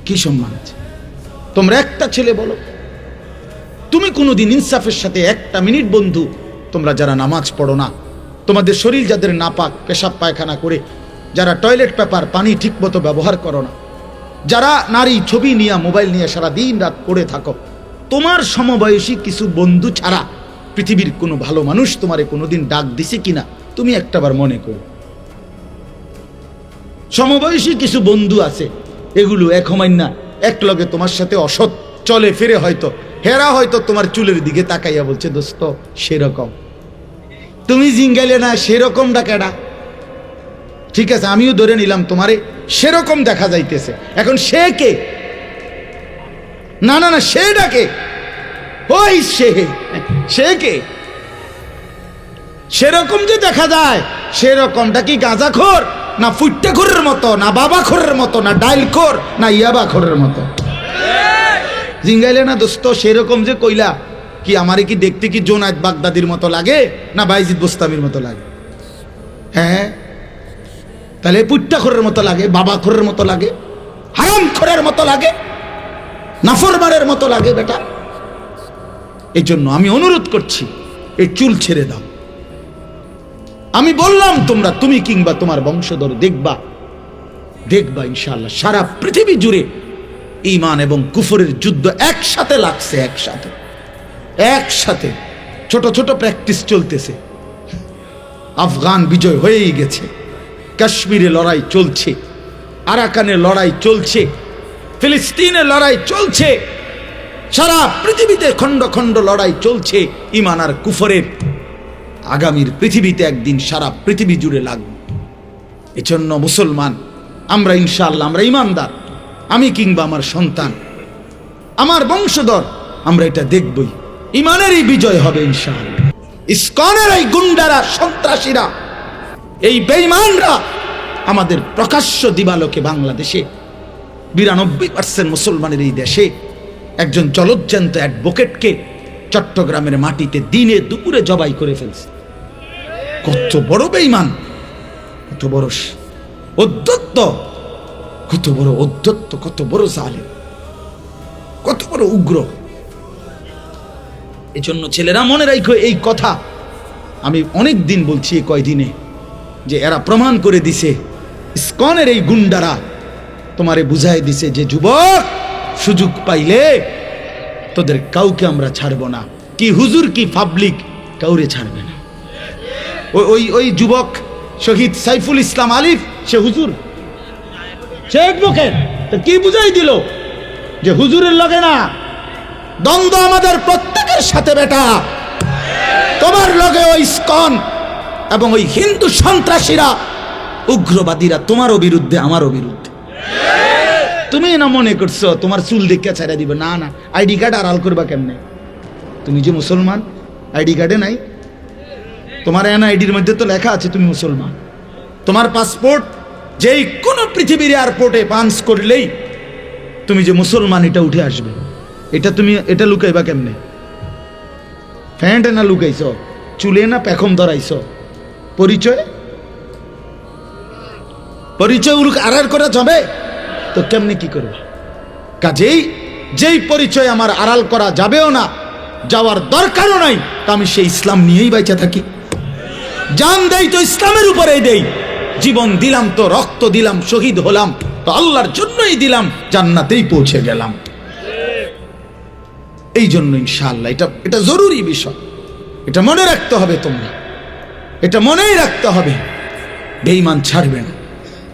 কি সম্মান আছে? তোমরা একটা ছেলে বলো, তুমি কোনোদিন ইনসাফের সাথে একটা মিনিট, বন্ধু তোমরা যারা নামাজ পড়ো না, তোমাদের শরীর যাদের নাপাক, পেশাব পায়খানা করে, যারা টয়লেট পেপার পানি ঠিক মতো ব্যবহার করো না, যারা নারী ছবি নিয়ে, মোবাইল নিয়ে সারা দিন রাত পড়ে থাকো, তোমার সমবয়সী কিছু বন্ধু ছাড়া পৃথিবীর কোনো ভালো মানুষ তোমারে কোনোদিন ডাক দিছে কিনা তুমি একটাবার মনে করো। সমবয়সী কিছু বন্ধু আছে, এগুলো এক হমাইন্না এক লগে তোমার সাথে অসৎ চলে ফিরে, হয়তো হেরা হয়তো তোমার চুলের দিকে তাকাইয়া বলছে দোস্ত সেরকম, তুমি জিঙ্গাইলে না সেরকম ডাকেডা। ঠিক আছে, আমিও ধরে নিলাম তোমারে সেরকম দেখা যাইতেছে। এখন সে কে? না না না, সে ডাকে, ওই সে কে? সেরকম যে দেখা যায়, সেরকমটা কি গাঁজাখোর, না ফুট্টাখোরের মতো, না বাবাখোরের মতো, না ডাইলখোর, না ইয়াবাখোরের মতো? জিঙ্গাইলে না দোস্ত সেরকম যে কইলা, কি আমারে কি দেখতে কি জোনায়েদ বাগদাদির মতো লাগে, না বাইজিদ বোস্তামির মতো লাগে? হ্যাঁ, তাহলে পুট্টাখোরের মতো লাগে, বাবাখোরের মতো লাগে, হারামখোরের মতো লাগে, নাফরমানের মতো লাগে বেটা। এই জন্য আমি অনুরোধ করছি, এই চুল ছেড়ে দাও। আমি বললাম তুমি কিংবা তোমার বংশধর দেখবা দেখবা ইনশাআল্লাহ সারা পৃথিবী জুড়ে ঈমান এবং কুফরের যুদ্ধ একসাথে লাগছে, একসাথে ছোট ছোট প্র্যাকটিস চলতেছে। আফগান বিজয় হয়েই গেছে, কাশ্মীরে লড়াই চলছে, আরাকানে লড়াই চলছে, ফিলিস্তিনে লড়াই চলছে, সারা পৃথিবীতে খণ্ড খণ্ড লড়াই চলছে ঈমান আর কুফরের। আগামীর পৃথিবীতে একদিন সারা পৃথিবী জুড়ে লাগবে। এজন্য মুসলমান আমরা ইনশাআল্লাহ, আমরা ঈমানদার, আমি কিংবা আমার সন্তান, আমার বংশধর, আমরা এটা দেখবই, ঈমানেরই বিজয় হবে ইনশাআল্লাহ। ইসকনের এই গুন্ডারা, সন্ত্রাসীরা, এই বেঈমানরা আমাদের প্রকাশ্য দিবালোকে বাংলাদেশে 92% মুসলমানের এই দেশে একজন জলজ্জান্ত অ্যাডভোকেটকে চট্টগ্রামের মাটিতে দিনে দুপুরে জবাই করে ফেলছে। কত বড় বেঈমান, কত বড় অধ্যত্ত, কত বড় অধ্যত্ত, কত বড় জালিম, কত বড় উগ্র। এজন্য ছেলেরা মনে রাখো এই কথা, আমি অনেক দিন বলছি, এই কয়দিনে যে এরা প্রমাণ করে দিছে, ইসকনের এই গুন্ডারা তোমারে বুঝাই দিছে যে যুবক, সুযোগ পাইলে তোদের কাউকে আমরা ছাড়ব না, কি হুজুর কি পাবলিক, কাউরে ছাড়বে না। ওই যুবক শহীদ সাইফুল ইসলাম আলিফ, সে হুজুর, সে অ্যাডভোকেট, কি বুঝাই দিল যে হুজুরের লগে না, দ্বন্দ্ব আমাদের প্রত্যেকের সাথে বেটা, তোমার লগে ওই ইসকন এবং ওই হিন্দু সন্ত্রাসীরা, উগ্রবাদীরা তোমারও বিরুদ্ধে, আমারও বিরুদ্ধে। তুমি না মনে করছো তোমার চুল দেখে ছাড়া দিবে? না না, আইডি কার্ড আড়াল করবা কেমনে? তুমি যে মুসলমান, আইডি কার্ডে নাই, তোমার এনআইডির মধ্যে তো লেখা আছে তুমি মুসলমান। তোমার পাসপোর্ট যেই কোনো পৃথিবীর এয়ারপোর্টে পাঞ্চ করলেই তুমি যে মুসলমান এটা উঠে আসবে। এটা লুকাইবা কেমনে? ফ্যান্টে না লুকাইছ, চুলে না পেখম ধরাইছ, পরিচয় আড়াল করা যাবে তো কেমনে কি করবা? কাজেই যেই পরিচয় আমার আড়াল করা যাবেও না, যাওয়ার দরকারও নাই, তা আমি সেই ইসলাম নিয়েই বাইচা থাকি। জান দেই তো ইসলামের উপরেই দেই, জীবন দিলাম তো, রক্ত দিলাম, শহীদ হলাম তো আল্লাহর জন্যই দিলাম, জান্নাতেই পৌঁছে গেলাম। এই জন্য ইনশাআল্লাহ এটা জরুরি বিষয়, এটা মনে রাখতে হবে, তোমরা এটা মনেই রাখতে হবে। বেঈমান ছাড়বে না,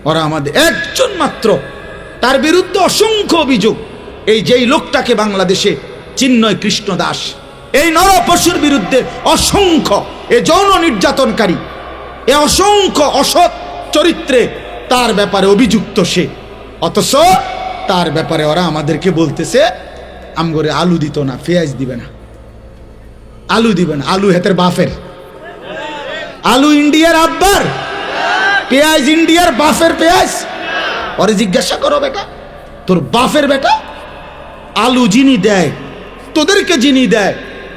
ওরা আমাদের একজন মাত্র, তার বিরুদ্ধে অসংখ্য অভিযোগ। এই যেই লোকটাকে বাংলাদেশে চিন্ময় কৃষ্ণ দাস, এই নরপশুর বিরুদ্ধে অসংখ্য, এ যৌন নির্যাতনকারী, এ অসংখ্য অসৎ চরিত্রে তার ব্যাপারে অভিযুক্ত সে, অথচ তার ব্যাপারে ওরা আমাদেরকে বলতেছে আমগরে আলু দিত না, পেঁয়াজ দিবে না, আলু দিবে না, আলু হেতের বাফের, আলু ইন্ডিয়ার আব্বার, পেঁয়াজ ইন্ডিয়ার বাফের পেঁয়াজ। ওরে জিজ্ঞাসা করো, বেটা তোর বাফের বেটা, আলু যিনি দেয়, তোদেরকে যিনি দেয়,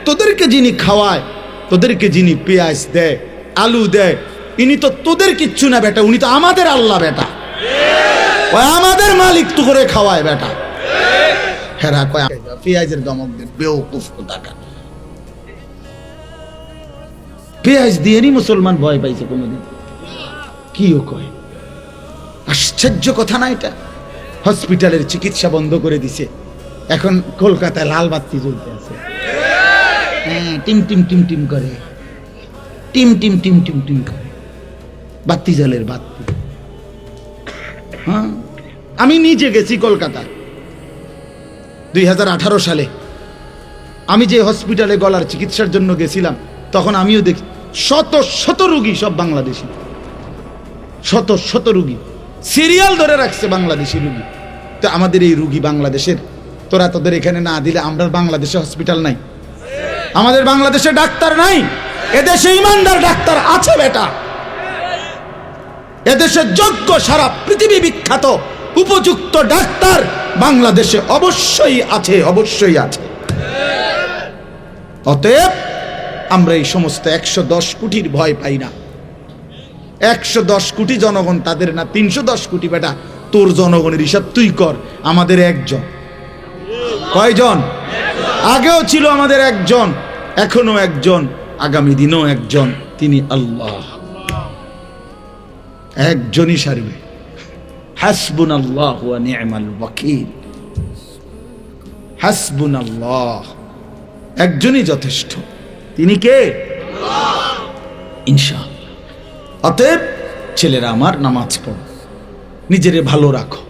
তোদেরকে যিনি খাওয়ায়, তোদেরকে যিনি পেঁয়াজ দেয়, আলু দেয়, ইনি তো তোদের কিচ্ছু না বেটা, উনি তো আমাদের আল্লাহ বেটা, ওই আমাদের মালিক তো করে খাওয়ায় বেটা। হেরা কয় পেঁয়াজের দমক দেন, বেওকুফ টাকা। পেঁয়াজ দিয়ে নি মুসলমান ভয় পাইছে কোনোদিন? কিও কয়, আশ্চর্য কথা না এটা? হসপিটালের চিকিৎসা বন্ধ করে দিছে, এখন কলকাতায় লাল বাতি জ্বলতে আছে, টিম টিম টিম টিম করে, team team team team team করে, বাতি জ্বলের বাতি। হ্যাঁ, আমি নিজে গেছি কলকাতায় 2018 সালে, আমি যে হসপিটালে গলার চিকিৎসার জন্য গেছিলাম, তখন আমিও দেখি শত শত রুগী, সব বাংলাদেশি, শত শত রুগী সিরিয়াল ধরে রাখছে, বাংলাদেশি রুগী। তো আমাদের এই রুগী বাংলাদেশের, তোরা তোদের এখানে না দিলে আমরা বাংলাদেশে হসপিটাল নাই, আমাদের বাংলাদেশে ডাক্তার নাই, এদেশে ইমানদার ডাক্তার আছে বেটা, এদেশে যোগ্য, সারা পৃথিবী বিখ্যাত উপযুক্ত ডাক্তার বাংলাদেশে অবশ্যই আছে, অবশ্যই আছে। অতএব আমরা এই সমস্ত 110 কোটির ভয় পাই না। 110 কোটি জনগণ তাদের না, 310 কোটি বেটা, তোর জনগণের হিসাব তুই কর। আমাদের একজন, কয়জন? আগেও ছিল আমাদের একজন, এখনো একজন, আগামী দিনও একজন, তিনি আল্লাহ। একজনই সারবে, হাসবুনাল্লাহু ওয়া নি'মাল ওয়াকিল। হাসবুনাল্লাহ, একজনই যথেষ্ট, তিনি কে? ইনশাআল্লাহ। অতএব ছেলেরা আমার, নামাজ পড়ো, নিজেরে ভালো রাখো,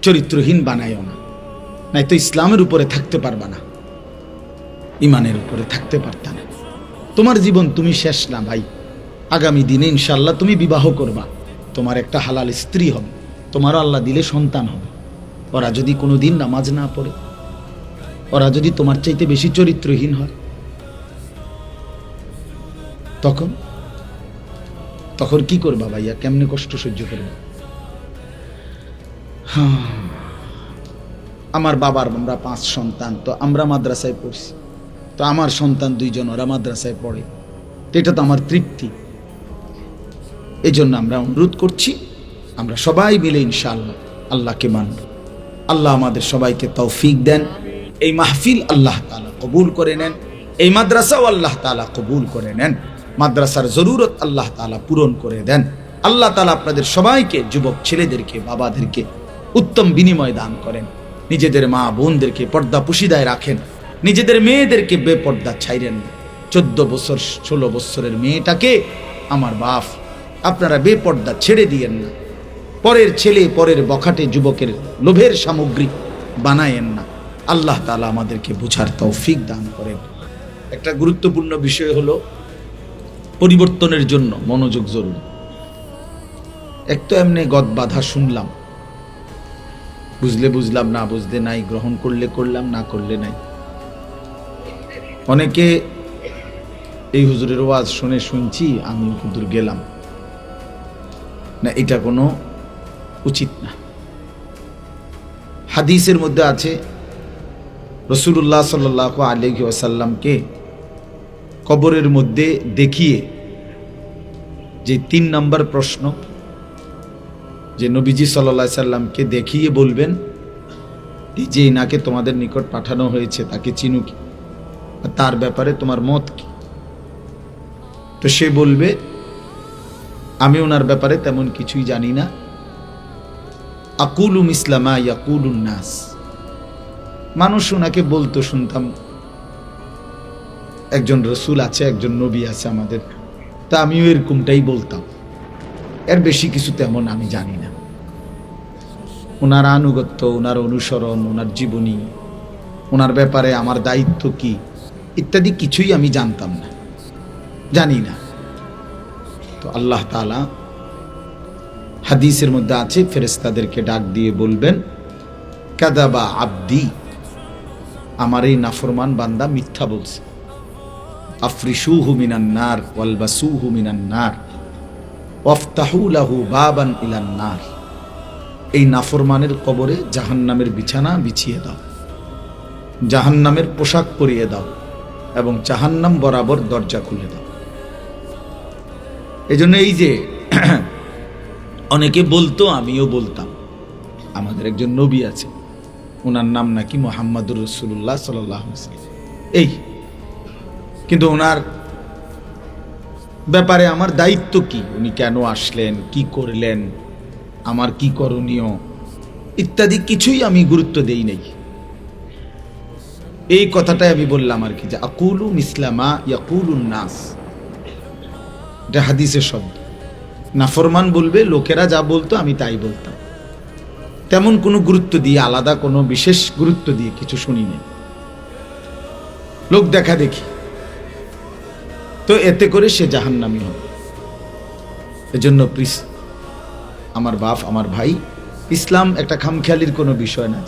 চরিত্রহীন বানাইও না, নাই তো ইসলামের উপরে থাকতে পারবা না, ইমানের উপরে থাকতে পারতা না। তোমার জীবন তুমি শেষ না ভাই। আগামী দিনে ইনশাআল্লাহ তুমি বিবাহ করবা, তোমার একটা হালাল স্ত্রী হবে, তোমারও আল্লাহ দিলে সন্তান হবে। ওরা যদি কোনোদিন নামাজ না পড়ে, ওরা যদি তোমার চাইতে বেশি চরিত্রহীন হয়, তখন তখন কি করবা ভাইয়া? কেমনে কষ্ট সহ্য করবা? আমার বাবার, আমরা 5 সন্তান, তো আমরা মাদ্রাসায় পড়ছি, তো আমার সন্তান 2 জন, ওরা মাদ্রাসায় পড়ে, তো এটা তো আমার তৃপ্তি। এই জন্য আমরা অনুরোধ করছি, আমরা সবাই মিলে ইনশাআল্লাহ আল্লাহকে মানব। আল্লাহ আমাদের সবাইকে তৌফিক দেন। এই মাহফিল আল্লাহ তাআলা কবুল করে নেন, এই মাদ্রাসাও আল্লাহ তাআলা কবুল করে নেন, মাদ্রাসার জরুরত আল্লাহ তাআলা পূরণ করে দেন। আল্লাহ তাআলা আপনাদের সবাইকে, যুবক ছেলেদেরকে, বাবাদেরকে উত্তম বিনিময় দান করেন। নিজেদের মা বোনদেরকে পর্দা পুশিদায় রাখেন, নিজেদের মেয়েদেরকে বেপর্দা ছাইরেন না। 14 বছর 16 বছরের মেয়েটাকে আমার বাপ আপনারা বেপর্দা ছেড়ে দিয়েন না। পরের ছেলে, পরের বখাটে যুবকের লোভের সামগ্রী বানায়েন না। আল্লাহ তাআলা আমাদেরকে বুঝার তৌফিক দান করেন। একটা গুরুত্বপূর্ণ বিষয় হলো, পরিবর্তনের জন্য মনোযোগ জরুরি। এক তো এমনি গদ বাধা শুনলাম, বুঝলে বুঝলাম, না বুঝলে নাই, গ্রহণ করলে করলাম, না করলে নাই। অনেকে এই হুজুরের ওয়াজ শুনছি, আমি হুজুর গেলাম না, এটা কোনো উচিত না। হাদিসের মধ্যে আছে, রাসূলুল্লাহ সাল্লাল্লাহু আলাইহি ওয়াসাল্লামকে কবরের মধ্যে দেখিয়ে যে 3 নম্বর প্রশ্ন, যে নবীজি সাল্লাল্লাহু আলাইহি সাল্লামকে দেখিয়ে বলবেন যে নাকে তোমাদের নিকট পাঠানো হয়েছে তাকে চিনো কি, তার ব্যাপারে তোমার মত কি? তো সে বলবে, আমি ওনার ব্যাপারে তেমন কিছুই জানি না। আকুলু মিসলামা ইয়াকুলুন নাস, মানুষ ওনাকে বলতো শুনতাম, একজন রসুল আছে, একজন নবী আছে আমাদের, তা আমিও এরকমটাই বলতাম, এর বেশি কিছু তেমন আমি জানি না। ওনার আনুগত্য, ওনার অনুসরণ, ওনার জীবনী, ওনার ব্যাপারে আমার দায়িত্ব কি ইত্যাদি কিছুই আমি জানতাম না, জানি না। তো আল্লাহ তাআলা হাদিসের মধ্যে আছে, ফেরেশতাদেরকে ডাক দিয়ে বলবেন, কাযাবা আবদি, আমার এই নাফরমান বান্দা মিথ্যা বলছে। আফরিশুহু মিনান নার ওয়ালবাসুহু মিনান নার ওয়াফতাহু লাহু বাবান ইলান নার, এই নাফরমানের কবরে জাহান্নামের বিছানা বিছিয়ে দাও, জাহান্নামের পোশাক পরিয়ে দাও, এবং জাহান্নাম বরাবর দরজা খুলে দাও। এজন্য এই যে অনেকে বলতো, আমিও বলতাম, আমাদের একজন নবী আছে, ওনার নাম নাকি মুহাম্মাদুর রাসূলুল্লাহ সাল্লাল্লাহু আলাইহি ওয়াসাল্লাম, এই কিন্তু ওনার ব্যাপারে আমার দায়িত্ব কি, উনি কেন আসলেন, কি করলেন, আমার কি করণীয় ইত্যাদি কিছুই আমি গুরুত্ব দেই নাই। এই কথাটাই আমি বললাম আর কি, যে আকুলু মিসলামা ইয়াকুলুন নাস, এটা হাদিসের শব্দ। নাফরমান বলবে, লোকেরা যা বলতো আমি তাই বলতাম, তেমন কোনো গুরুত্ব দিয়ে, আলাদা কোনো বিশেষ গুরুত্ব দিয়ে কিছু শুনি নাই, লোক দেখা দেখি, তো এতে করে সে জাহান্নামী হবে। এজন্য প্লিজ আমার বাপ, আমার ভাই, ইসলাম একটা খামখেয়ালির কোনো বিষয় না,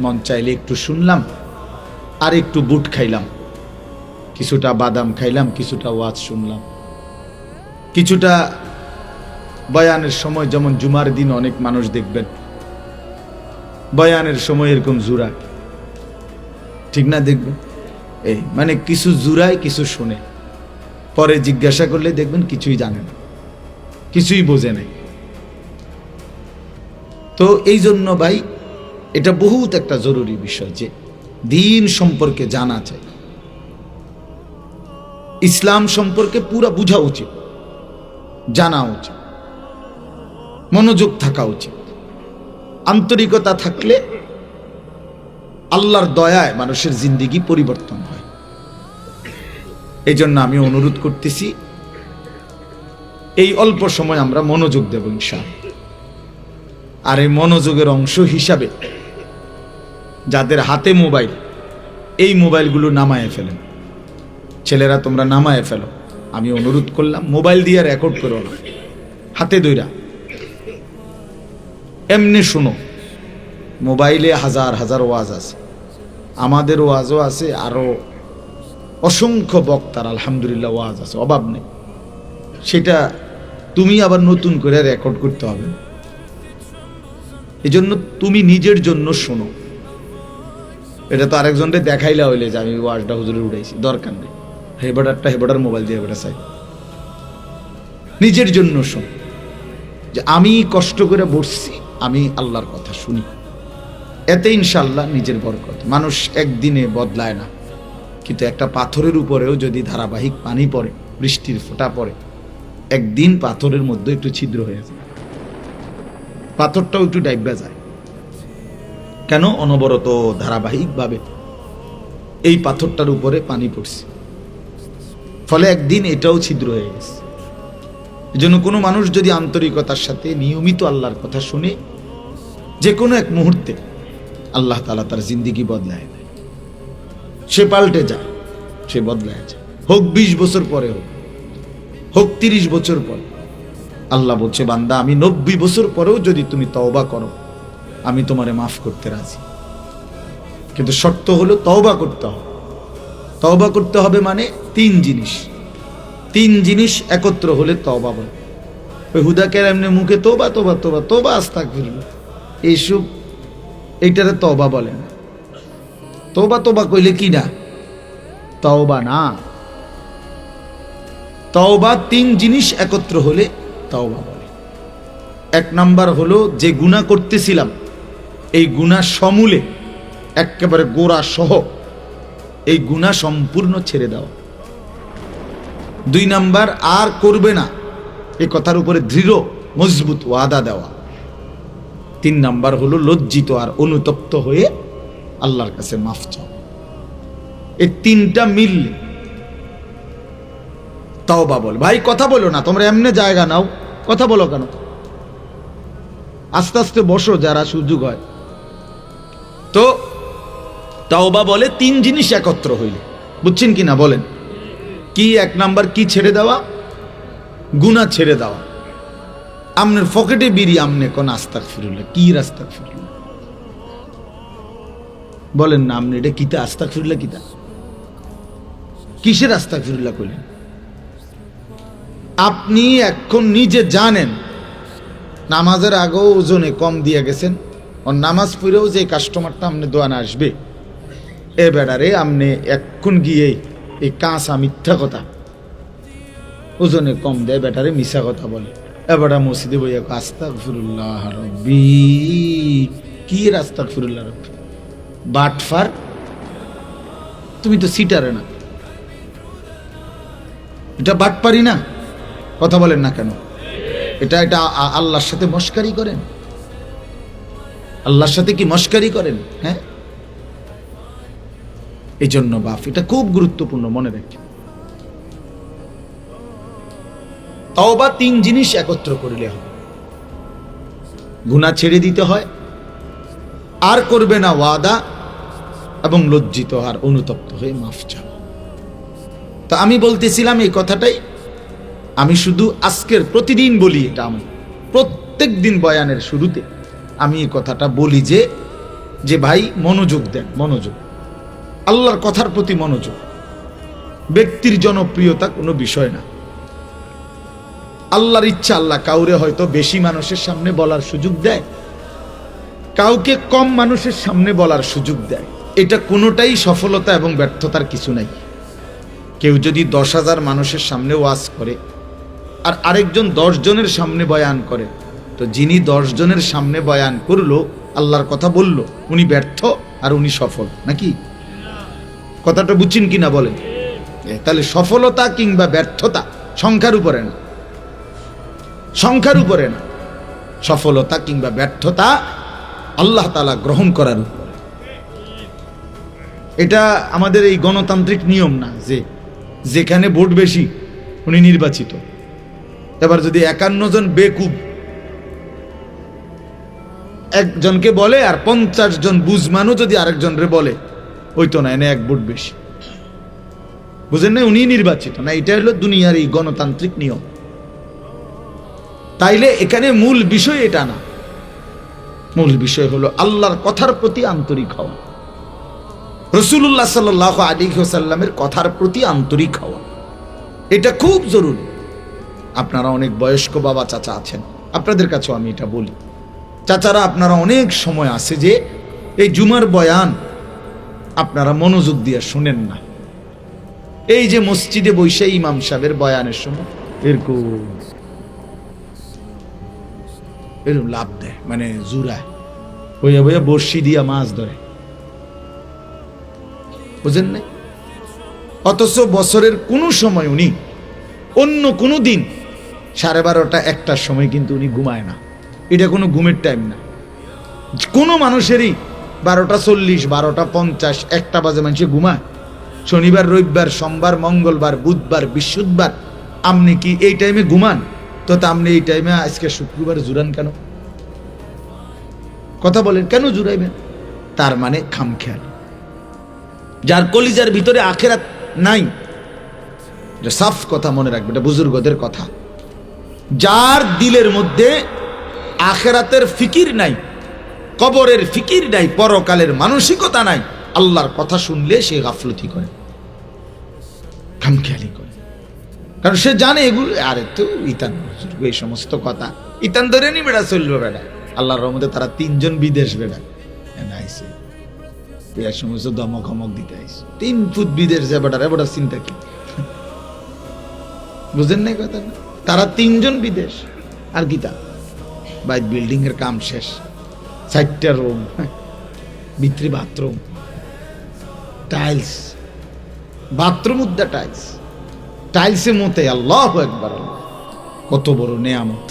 মন চাইলে একটু শুনলাম আর একটু বুট খাইলাম, কিছুটা বাদাম খাইলাম, কিছুটা ওয়াজ শুনলাম, কিছুটা বয়ানের সময়, যেমন জুমার দিন অনেক মানুষ দেখবেন বয়ানের সময় এরকম জুড়ায়, ঠিক না? দেখবেন এই মানে কিছু জুড়ায়, কিছু শুনে, পরে জিজ্ঞাসা করলে দেখবেন কিছুই জানে না, কিছুই বোঝে নাই। তো এই জন্য ভাই, এটা বহুত একটা জরুরি বিষয় যে দিন সম্পর্কে জানা চাই, ইসলাম সম্পর্কে পুরা বুঝা উচিত, জানা উচিত, মনোযোগ থাকা উচিত। আন্তরিকতা থাকলে আল্লাহর দয়ায় মানুষের জিন্দেগি পরিবর্তন হয়। এই জন্য আমি অনুরোধ করতেছি, এই অল্প সময় আমরা মনোযোগ দেব ইনশাআল্লাহ। আর এই মনোযোগের অংশ হিসাবে যাদের হাতে মোবাইল, এই মোবাইলগুলো নামায়ে ফেলেন। ছেলেরা তোমরা নামায়ে ফেলো, আমি অনুরোধ করলাম। মোবাইল দিয়ে রেকর্ড করো না, হাতে ধইরা এমনি শুনো। মোবাইলে হাজার হাজার ওয়াজ আছে, আমাদের ওয়াজও আছে, আরো অসংখ্য বক্তার আলহামদুলিল্লাহ ওয়াজ আছে, অভাব নেই। সেটা তুমি আবার নতুন করে রেকর্ড করতে হবে। এই জন্য তুমি নিজের জন্য শোনো। এটা তো আরেকজনকে দেখাইলা হইলে যে আমি ওয়াজটা হুজুরে উঠাইছি, দরকার নেই। হেবাডার মোবাইল দিয়ে হেবাডা চাই। নিজের জন্য শোন, যে আমি কষ্ট করে বসছি, আমি আল্লাহর কথা শুনি, এতে ইনশাআল্লাহ নিজের বরকত। মানুষ একদিনে বদলায় না, কিন্তু একটা পাথরের উপরেও যদি ধারাবাহিক পানি পড়ে, বৃষ্টির ফোঁটা পড়ে, একদিন পাথরের মধ্যে একটু ছিদ্র হয়ে যায়, পাথরটাও একটু ডাইবা যায়। কেন? অনবরত ধারাবাহিকভাবে এই পাথরটার উপরে পানি পড়ছে, ফলে একদিন এটাও ছিদ্র হয়ে গেছে। এই জন্য কোনো মানুষ যদি আন্তরিকতার সাথে নিয়মিত আল্লাহর কথা শুনে, যে কোনো এক মুহূর্তে আল্লাহ তাআলা তার জিন্দেগি বদলায় দেয়, সে পাল্টে যায়, সে বদলায় যায়। হোক 20 বছর পরে, হোক 30 বছর পরে। আল্লাহ বলছে, বান্দা আমি 90 বছর পরেও যদি তুমি তওবা করো, আমি তোমারে মাফ করতে রাজি। কিন্তু শর্ত হলো তওবা করতে হবে। তওবা করতে হবে মানে 3 জিনিস একত্র হলে তওবা বলে। ওই হুদাকের এমনি মুখে তোবা তোবা তোবা তোবা আস্তাগফিরুল্লাহ, এইসব এইটারে তওবা বলে না। তোবা তোবা কইলে কি না? তওবা না। তওবা 3 জিনিস একত্র হলে তওবা বলে। 1 নাম্বার হলো, যে গুনাহ করতেছিলাম এই গুনাহ সমূলে, একেবারে গোড়া সহ এই গুনাহ সম্পূর্ণ ছেড়ে দাও। 2 নাম্বার, আর করবে না, এই কথার উপরে দৃঢ় মজবুত ওয়াদা দেওয়া। 3 নাম্বার হলো লজ্জিত আর অনুতপ্ত হয়ে আল্লাহর কাছে মাফ চাও। এই 3টা মিললে তওবা বল। ভাই কথা বলো না, তোমরা এমনি জায়গা নাও, কথা বলো কেন? আস্তে আস্তে বসো, যারা সুযোগ হয়। তো তওবা বলে 3 জিনিস একত্র হইলে, বুঝছেন কি না বলেন? কি? 1 নাম্বার কি? ছেড়ে দেওয়া, গুনাহ ছেড়ে দেওয়া। আমনের পকেটে বিড়ি, আমনে কোন আস্তাগফিরুল্লাহ, কি আস্তাগফিরুল্লাহ বলেন না? আমনে এটা কিতা আস্তাগফিরুল্লাহ, কিতা কিসের আস্তাগফিরুল্লাহ কইলেন? আপনি এখন নিজে জানেন নামাজের আগেও ওজনে কম দিয়ে গেছেন, আর নামাজ পড়েও যে কাস্টমারটা আপনি দোয়ানে আসবে, এ বেড়ারে আপনি এখন গিয়ে এই কাঁচা মিথ্যা কথা, ওজনে কম দেয় বেটারে, মিশা কথা বলে। এবারে মসজিদে বইয়া আস্তাগফিরুল্লাহ রাব্বি, কি আস্তাগফিরুল্লাহ রাব্বি? বাটফার, তুমি তো সিটারে না, এটা বাটপারি না? কথা বলেন না কেন? এটা আল্লাহর সাথে মস্কারি করেন? আল্লাহর সাথে কি মস্কারি করেন? হ্যাঁ, এই জন্য বাপ, এটা খুব গুরুত্বপূর্ণ, মনে রাখবেন। তওবা 3 জিনিস একত্র করলে হবে। গুনাহ ছেড়ে দিতে হয়, আর করবে না ওয়াদা, এবং লজ্জিত আর অনুতপ্ত হয়ে মাফ চাও। তো আমি বলতেছিলাম এই কথাটাই, আমি শুধু আজকের প্রতিদিন বলি, এটা আমি প্রত্যেক দিন বয়ানের শুরুতে আমি এই কথাটা বলি, যে ভাই মনোযোগ দেন, মনোযোগ, আল্লাহর কথার প্রতি মনোযোগ। ব্যক্তির জনপ্রিয়তা কোনো বিষয় না, আল্লাহর ইচ্ছা। আল্লাহ কাউরে হয়তো বেশি মানুষের সামনে বলার সুযোগ দেয়, কাউকে কম মানুষের সামনে বলার সুযোগ দেয়। এটা কোনোটাই সফলতা এবং ব্যর্থতার কিছু নাই। কেউ যদি 10,000 মানুষের সামনে ওয়াজ করে, আর আরেকজন 10 জনের সামনে বয়ান করে, তো যিনি 10 জনের সামনে বয়ান করলো, আল্লাহর কথা বলল, উনি ব্যর্থ আর উনি সফল নাকি? কথাটা বুঝছেন কিনা বলেন? তাহলে সফলতা কিংবা ব্যর্থতা সংখ্যার উপরে না, সংখ্যার উপরে না। সফলতা কিংবা ব্যর্থতা আল্লাহ তাআলা গ্রহণ করার উপরে। এটা আমাদের এই গণতান্ত্রিক নিয়ম না যে যেখানে ভোট বেশি উনি নির্বাচিত। এবার যদি 51 জন বেকুব একজনকে বলে আর 50 জন বুঝমানও যদি আরেকজনরে বলে, ওই তো না, এনে এক ভোট বেশি, বুঝেন না, উনি নির্বাচিত না। এটা হলো দুনিয়ার এই গণতান্ত্রিক নিয়ম। তাইলে এখানে মূল বিষয় এটা না, মূল বিষয় হলো আল্লাহর কথার প্রতি আন্তরিক হওয়া, রাসূলুল্লাহ সাল্লাল্লাহু আলাইহি ওয়াসাল্লামের কথার প্রতি আন্তরিক হওয়া। এটা খুব জরুরি। আপনারা অনেক বয়স্ক বাবা চাচা আছেন, আপনাদের কাছেও আমি এটা বলি, চাচারা আপনারা অনেক সময় আছে যে এই জুমার বয়ান আপনারা মনোযোগ দিয়ে শুনেন না। এই যে মসজিদে বসে ইমাম সাহেবের বয়ানের সময় এরকম লাভ দেয়, মানে জুরায় বইয়া বইয়া বর্ষি দিয়া মাছ ধরে, বুঝেন না? অথচ বছরের কোনো সময় উনি অন্য কোনো দিন 12:30 1টার সময় কিন্তু উনি ঘুমায় না। এটা কোনো ঘুমের টাইম না। কোনো মানুষেরই 12:40 12:50 1টা বাজে মানুষে ঘুমায়? শনিবার রবিবার সোমবার মঙ্গলবার বুধবার বৃহস্পতিবার আপনি কি এই টাইমে ঘুমান? তো আপনি এই টাইমে আজকে শুক্রবার জুরান কেন? কথা বলেন, কেন জুরাইবেন? তার মানে খামখেয়াল। যার কলিজার ভিতরে আখিরাত নাই, সাফ কথা মনে রাখবে, এটা বুজুর্গদের কথা। যার দিলের মধ্যে আখিরাতের ফিকির নাই, কবরের ফিকির নাই, পরকালের মানসিকতা নাই, আল্লাহর কথা শুনলে সে গাফলতি করে, খামখেয়ালি করে। কারণ সে জানে এগুলো, আরে তো ইতান বুজুর্গ এই সমস্ত কথা ইতান ধরে নি বেড়া চলবে বেড়া। আল্লাহর রহমতে তারা 3 জন বিদেশ বেড়া আইসে, এই সমস্ত দমক হমক দিতে আইসে। 3 ফুট বিদেশ যা বেড়া রে, বেড়া চিন্তা কি? বুঝেন নাই কথা? তারা 3 জন বিদেশ। আর গীতা বাই বিল্ডিং এর কাম শেষ, 4টা রুম, ভিতরে বাথরুম, টাইলস, বাথরুম উদ্দা টাইলস, টাইলসে মতে আল্লাহু আকবার, কত বড় নেয়ামত,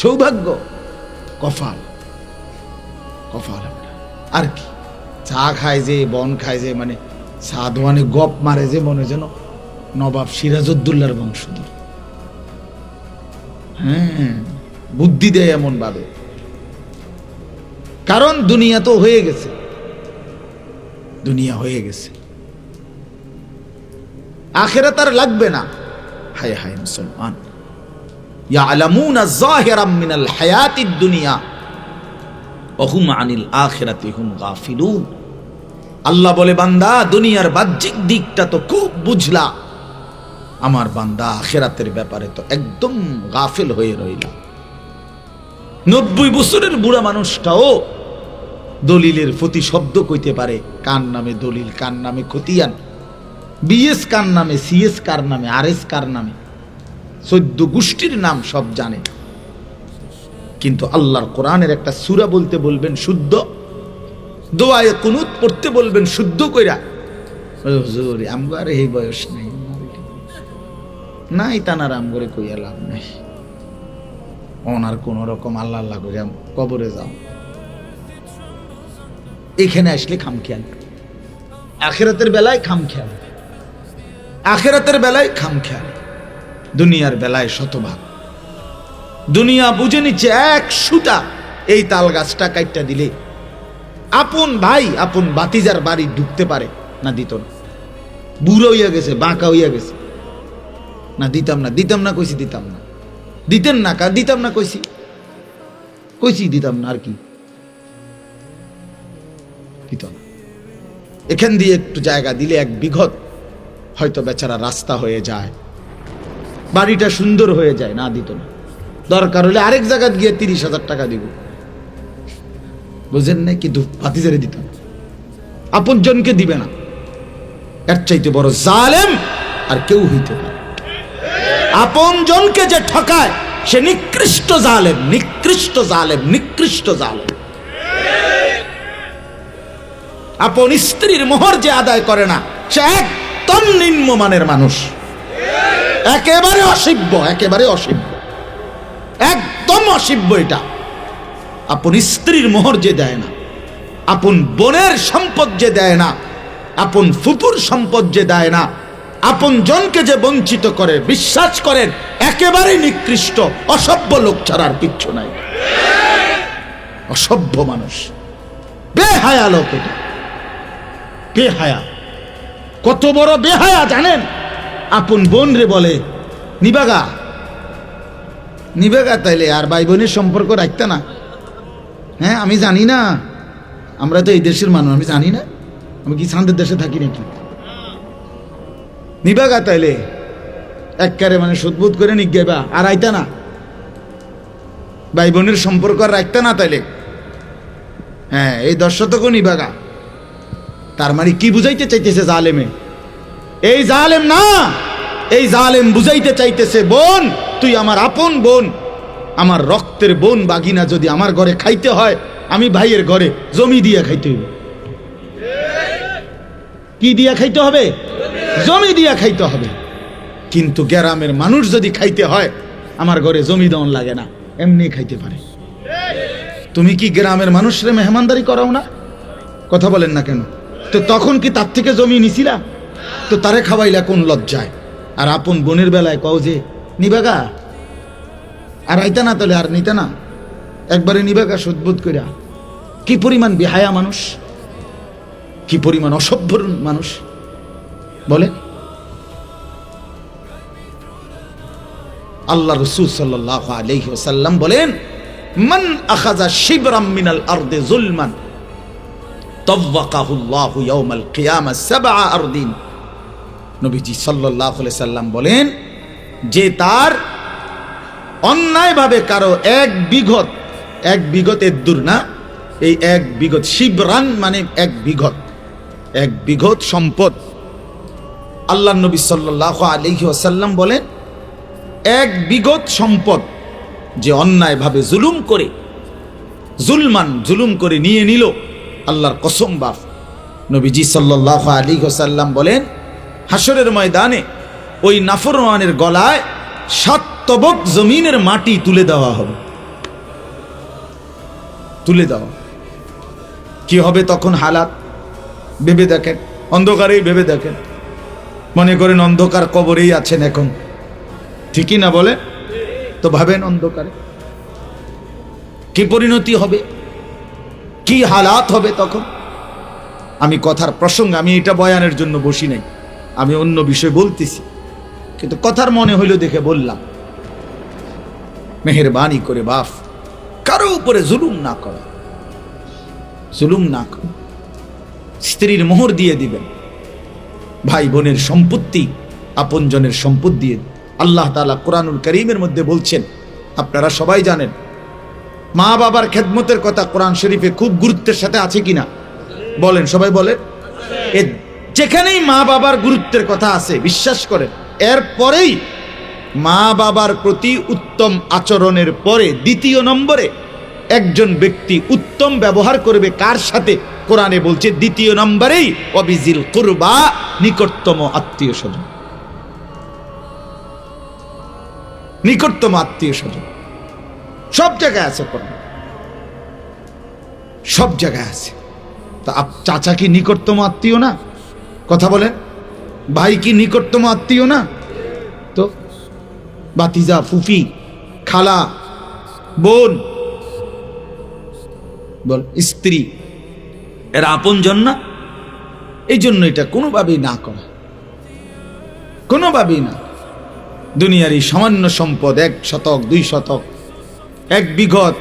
সৌভাগ্য, কফাল, কফাল। আর কি চা খায় যে, বন খায় যে, মানে সাধওয়ানে গপ মারে যে, মনে যেন নবাব সিরাজউদ্দৌলার বংশধর। হ্যাঁ, বুদ্ধি দেয় এমন ভাবে, কারণ দুনিয়া তো হয়ে গেছে, দুনিয়া হয়ে গেছে, আখিরাত আর লাগবে না। হায় হায় মুসলমান, ইয়ালামুনা যাহিরাম মিনাল হায়াতিদ দুনিয়া ওয়া হুম আনিল আখিরাতি হুম গাফিলুন। আল্লাহ বলে, বান্দা দুনিয়ার বাহ্যিক দিকটা তো খুব বুঝলা, আমার বান্দা আখিরাতের ব্যাপারে তো একদম গাফিল হয়ে রইল। 90 বছরের বুড়া মানুষটাও দলিলের প্রতিশব্দ কইতে পারে, কার নামে দলিল, কার নামে খতিয়ান, বিএস কার নামে, সিএস কার নামে, আরএস কার নামে, 14 গোষ্ঠীর নাম সব জানে। কিন্তু আল্লাহর কোরআনের একটা সূরা বলতে বলবেন শুদ্ধ, দোয়ায়ে কুনুত পড়তে বলবেন শুদ্ধ কইরা, হুজুর আমগো আর এই বয়স নাই, নাই তানার আমগরে কইয়া লাভ নাই, ওনার কোন রকম আল্লাহ আল্লাহ করে কবরে যাও। এখানে আসলে খামখেয়াল, আখিরাতের বেলায় খামখেয়াল, আখিরাতের বেলায় খামখেয়াল, দুনিয়ার বেলায় শতভাগ। দুনিয়া বুঝে নিচ্ছে 1 সুতা, এই তাল গাছটা কাইটটা দিলে আপন ভাই আপন বাতিজার বাড়ি ঢুকতে পারে না, দিত না, বুড়ো হইয়া গেছে, বাঁকা হইয়া গেছে, না দিতাম না, দিতাম না কইছি, দিতাম না, দিতেন না কা, দিতাম না কইছি, কইছি দিতাম না, আর কি দিত না। এখান দিয়ে একটু জায়গা দিলে 1 বিঘত হয়তো বেচারা রাস্তা হয়ে যায়, বাড়িটা সুন্দর হয়ে যায়, না দিত না। দরকার হলে আরেক জায়গা গিয়ে 30,000 টাকা দিব, বুঝেন না? কিন্তু ভাতিজারে দিত না, আপন জনকে দিবে না। এর চাইতে বড় জালেম আর কেউ হইতে পারে। আপন জনকে যে ঠকায় সে নিকৃষ্ট জালেম, নিকৃষ্ট জালেম, নিকৃষ্ট জালেম। আপন স্ত্রীর মোহর যে আদায় করে না সে একদম নিম্নমানের মানুষ, একেবারে অসভ্য, একেবারে অসভ্য, একদম অসভ্য। এটা আপন স্ত্রীর মোহর যে দেয় না, আপন বোনের সম্পদ যে দেয় না, আপন ফুপুর সম্পদ যে দেয় না, আপন জনকে যে বঞ্চিত করে, বিশ্বাস করেন একেবারে নিকৃষ্ট অসভ্য লোক ছাড়ার কিচ্ছু নাই। অসভ্য মানুষ, বেহায়া লোক এটা, বেহায়া। কত বড় বেহায়া জানেন? আপন বোন রে বলে নিবাগা নিবেগা, তাইলে আর ভাই বোনের সম্পর্ক রাখতে না? হ্যাঁ, আমি জানি না, আমরা তো এই দেশের মানুষ, আমি জানি না, আমি কি শান্তির দেশে থাকি নাকি? নিবাগা তাইলে একবারে মানে সুদবুদ করে নিগেবা, আর আইতা না, ভাই বোনের সম্পর্ক আর রাখতে না তাইলে। হ্যাঁ, এই 10 শতকও নিবাগা। তার মানে কি বুঝাইতে চাইতেছে জালেমে? এই জালেম না, এই জালেম বুঝাইতে চাইতেছে বোন তুই আমার আপন বোন, আমার রক্তের বোন বাগিনা যদি আমার ঘরে খাইতে হয়, আমি ভাইয়ের ঘরে জমি দিয়ে খাইতে হইব। কি দিয়া খাইতে হবে? জমি দিয়া খাইতে হবে। কিন্তু গ্রামের মানুষ যদি খাইতে হয়, আমার ঘরে জমি দেওয়ান লাগে না, এমনি খাইতে পারে। তুমি কি গ্রামের মানুষরে মেহমানদারি করাও না? কথা বলেন না কেন? তো তখন কি তার থেকে জমি নিছিলা? তো তারে খাওয়াইলা কোন লজ্জায়? আর আপন বোনের বেলায় কও যে নিবাগা, আর আইতা না তাহলে আর নিতা না, একবারে নিবাগা সুদবোধ কইরা। কি পরিমাণ বেহায়া মানুষ, কি পরিমাণ অসভ্য মানুষ বলে। আল্লাহ রাসূল সাল্লাল্লাহু আলাইহি ওয়াসাল্লাম বলেন, মান আখাযা শিবরাম মিনাল আরদি যুলমান তাওয়াকাহুল্লাহু ইয়াউমাল কিয়ামাহ 7 আরদিন। নবীজি সাল্লাল্লাহু আলাইহি সাল্লাম বলেন, যে তার অন্যায়ভাবে কারো এক বিঘতের দূর না, এই এক বিঘত, শিবরান মানে এক বিঘত সম্পদ। আল্লাহ নবী সাল্লাল্লাহু আলাইহি ওয়াসাল্লাম বলেন, এক বিঘত সম্পদ যে অন্যায়ভাবে জুলুম করে নিয়ে নিল, আল্লাহর কসম বাপ, নবীজি সাল্লাল্লাহু আলাইহি ওয়াসাল্লাম বলেন, হাসরের ময়দানে ওই নাফরমানের গলায় 7 তবক জমিনের মাটি তুলে দেওয়া হবে। তুলে দেওয়া কি হবে তখন হালাত ভেবে দেখেন, অন্ধকারেই ভেবে দেখেন। মনে করেন অন্ধকার কবরেই আছেন এখন, ঠিকই না বলে? তো ভাবেন অন্ধকারে কি পরিণতি হবে, কি হালাত হবে তখন। আমি কথার প্রসঙ্গ, আমি এটা বয়ানের জন্য বসি নাই, আমি অন্য বিষয় বলতেছি, কিন্তু কথার মনে হইল দেখে বললাম। মেহেরবানি করে বাপ, কারো উপরে জুলুম না করা, জুলুম না করা। স্ত্রীর মোহর দিয়ে দিবেন, ভাই বোনের সম্পত্তি আপনজনের সম্পদ দিয়ে। আল্লাহ তাআলা কোরআনুল কারীমের মধ্যে বলছেন, আপনারা সবাই জানেন, মা বাবার খেদমতের কথা কোরআন শরীফে খুব গুরুত্বের সাথে আছে কিনা বলেন, সবাই বলেন। যেখানেই মা বাবার গুরুত্বের কথা আছে, বিশ্বাস করেন, এরপরেই মা বাবার প্রতি উত্তম আচরণের পরে 2 নম্বরে একজন ব্যক্তি উত্তম ব্যবহার করবে কার সাথে? কোরআনে বলছে 2 নম্বরেই ওয়াবিজিল কুরবা, নিকটতম আত্মীয় স্বজন। নিকটতম আত্মীয় স্বজন সব জায়গায় আছে, কোরআন সব জায়গায় আছে। তা চাচা কি নিকটতম আত্মীয় না? কথা বলেন। ভাই কি নিকটতম আত্মীয় না? তো বাতিজা, ফুফি, খালা, বোন, বল স্ত্রী, এরা আপনজন না? এই জন্য এটা কোনোভাবেই না করা, কোনোভাবেই না। দুনিয়ার এই সামান্য সম্পদ, 1 শতক 2 শতক 1 বিঘত,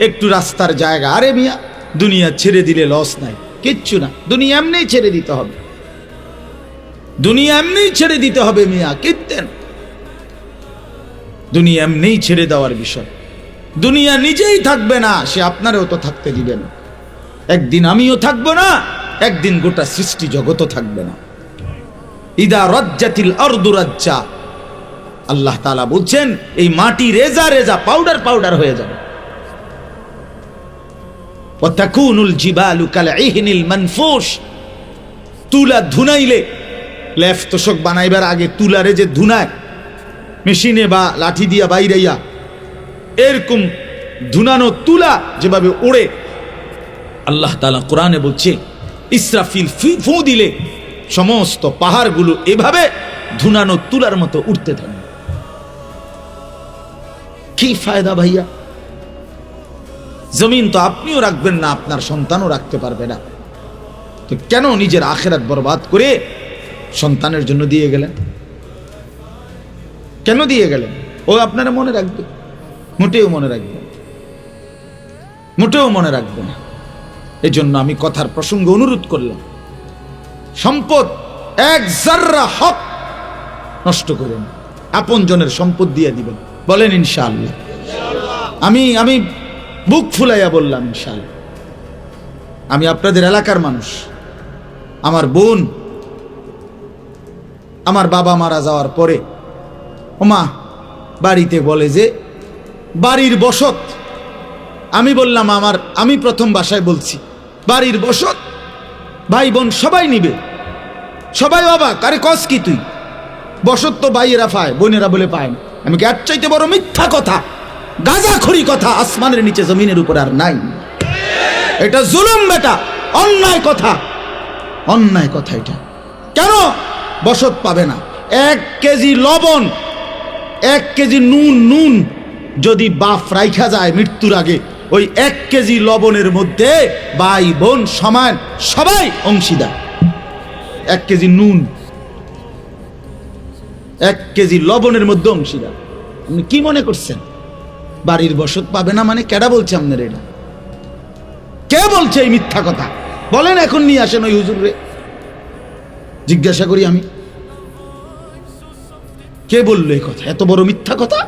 একটু রাস্তার জায়গা, আরে মিয়া দুনিয়া ছেড়ে দিলে লস নাই, কিচ্ছু না। দুনিয়া এমনিই ছেড়ে দিতে হবে, দুনিয়া এমনিই ছেড়ে দিতে হবে মিয়া, কিত্তেন দুনিয়া এমনিই ছেড়ে দেওয়ার বিষয়। দুনিয়া নিজেই থাকবে না, সে আপনারেও তো থাকতে দিবে না। একদিন আমিও থাকবো না, একদিন গোটা সৃষ্টি জগতও থাকবে না। ইদা রাজ্জাতিল আরদু রাজ্জা, আল্লাহ তাআলা বলছেন এই মাটি রেজা রেজা, পাউডার পাউডার হয়ে যাবে। ওয়া তাকুনুল জিবালু কালইহনিল মানফুশ, তুলা ধুনাইলে, লেফ তোষক বানাইবার আগে তুলারে যে ধুনায় মেশিনে বা লাঠি দিয়া বাইরাইয়া, এরকম ধুনানো তুলা যেভাবে ওড়ে, আল্লাহ তাআলা কোরআনে বলছে ইসরাফিল ফু দিলে সমস্ত পাহাড়গুলো এভাবে ধুনানো তুলার মতো উঠতে থাকে। কি ফায়দা ভাইয়া? জমিন তো আপনিও রাখবেন না, আপনার সন্তানও রাখতে পারবে না, তো কেন নিজের আখিরাত বরবাদ করে সন্তানের জন্য দিয়ে গেলেন? কেন দিয়ে গেলেন? ও আপনারা মনে রাখবে? মোটেও মনে রাখবে, মোটেও মনে রাখবে না। এই জন্য আমি কথার প্রসঙ্গে অনুরোধ করলাম, সম্পদ এক জাররা হক নষ্ট করেন, আপন জনের সম্পদ দিয়ে দিবেন। বলেন ইনশাআল্লাহ? আমি বুক ফুলাইয়া বললাম ইনশাআল্লাহ। আমি আপনাদের এলাকার মানুষ। আমার বোন আমার বাবা মারা যাওয়ার পরে ওমা বাড়িতে বলে যে বাড়ির বসত, আমি বললাম আমি প্রথম বাসায় বলছি বাড়ির বসত ভাই বোন সবাই নিবে। সবাই অবাক, আরে কস কি তুই? বসত তো ভাইয়েরা পায়, বোনেরা বলে পায় না। আমি কি এর চাইতে বড় মিথ্যা কথা, গাঁজাখড়ি কথা আসমানের নিচে জমিনের উপর আর নাই। এটা জুলুম বেটা, অন্যায় কথা, অন্যায় কথা এটা। কেন বসত পাবে না? 1 কেজি লবণ, 1 কেজি নুন যদি বাপ রাইখা যায় মৃত্যুর আগে, ওই 1 কেজি লবণের মধ্যে ভাই বোন সমান সবাই অংশীদার। 1 কেজি নুন, 1 কেজি লবণের মধ্যে অংশীদার। আপনি কি মনে করছেন বাড়ির বসত পাবে না মানে? কেডা বলছে আপনার এটা? কে বলছে এই মিথ্যা কথা? বলেন এখন নিয়ে আসেন ওই হুজুর রে, জিজ্ঞাসা করি আমি, কে বললো এই কথা? এত বড় মিথ্যা কথা।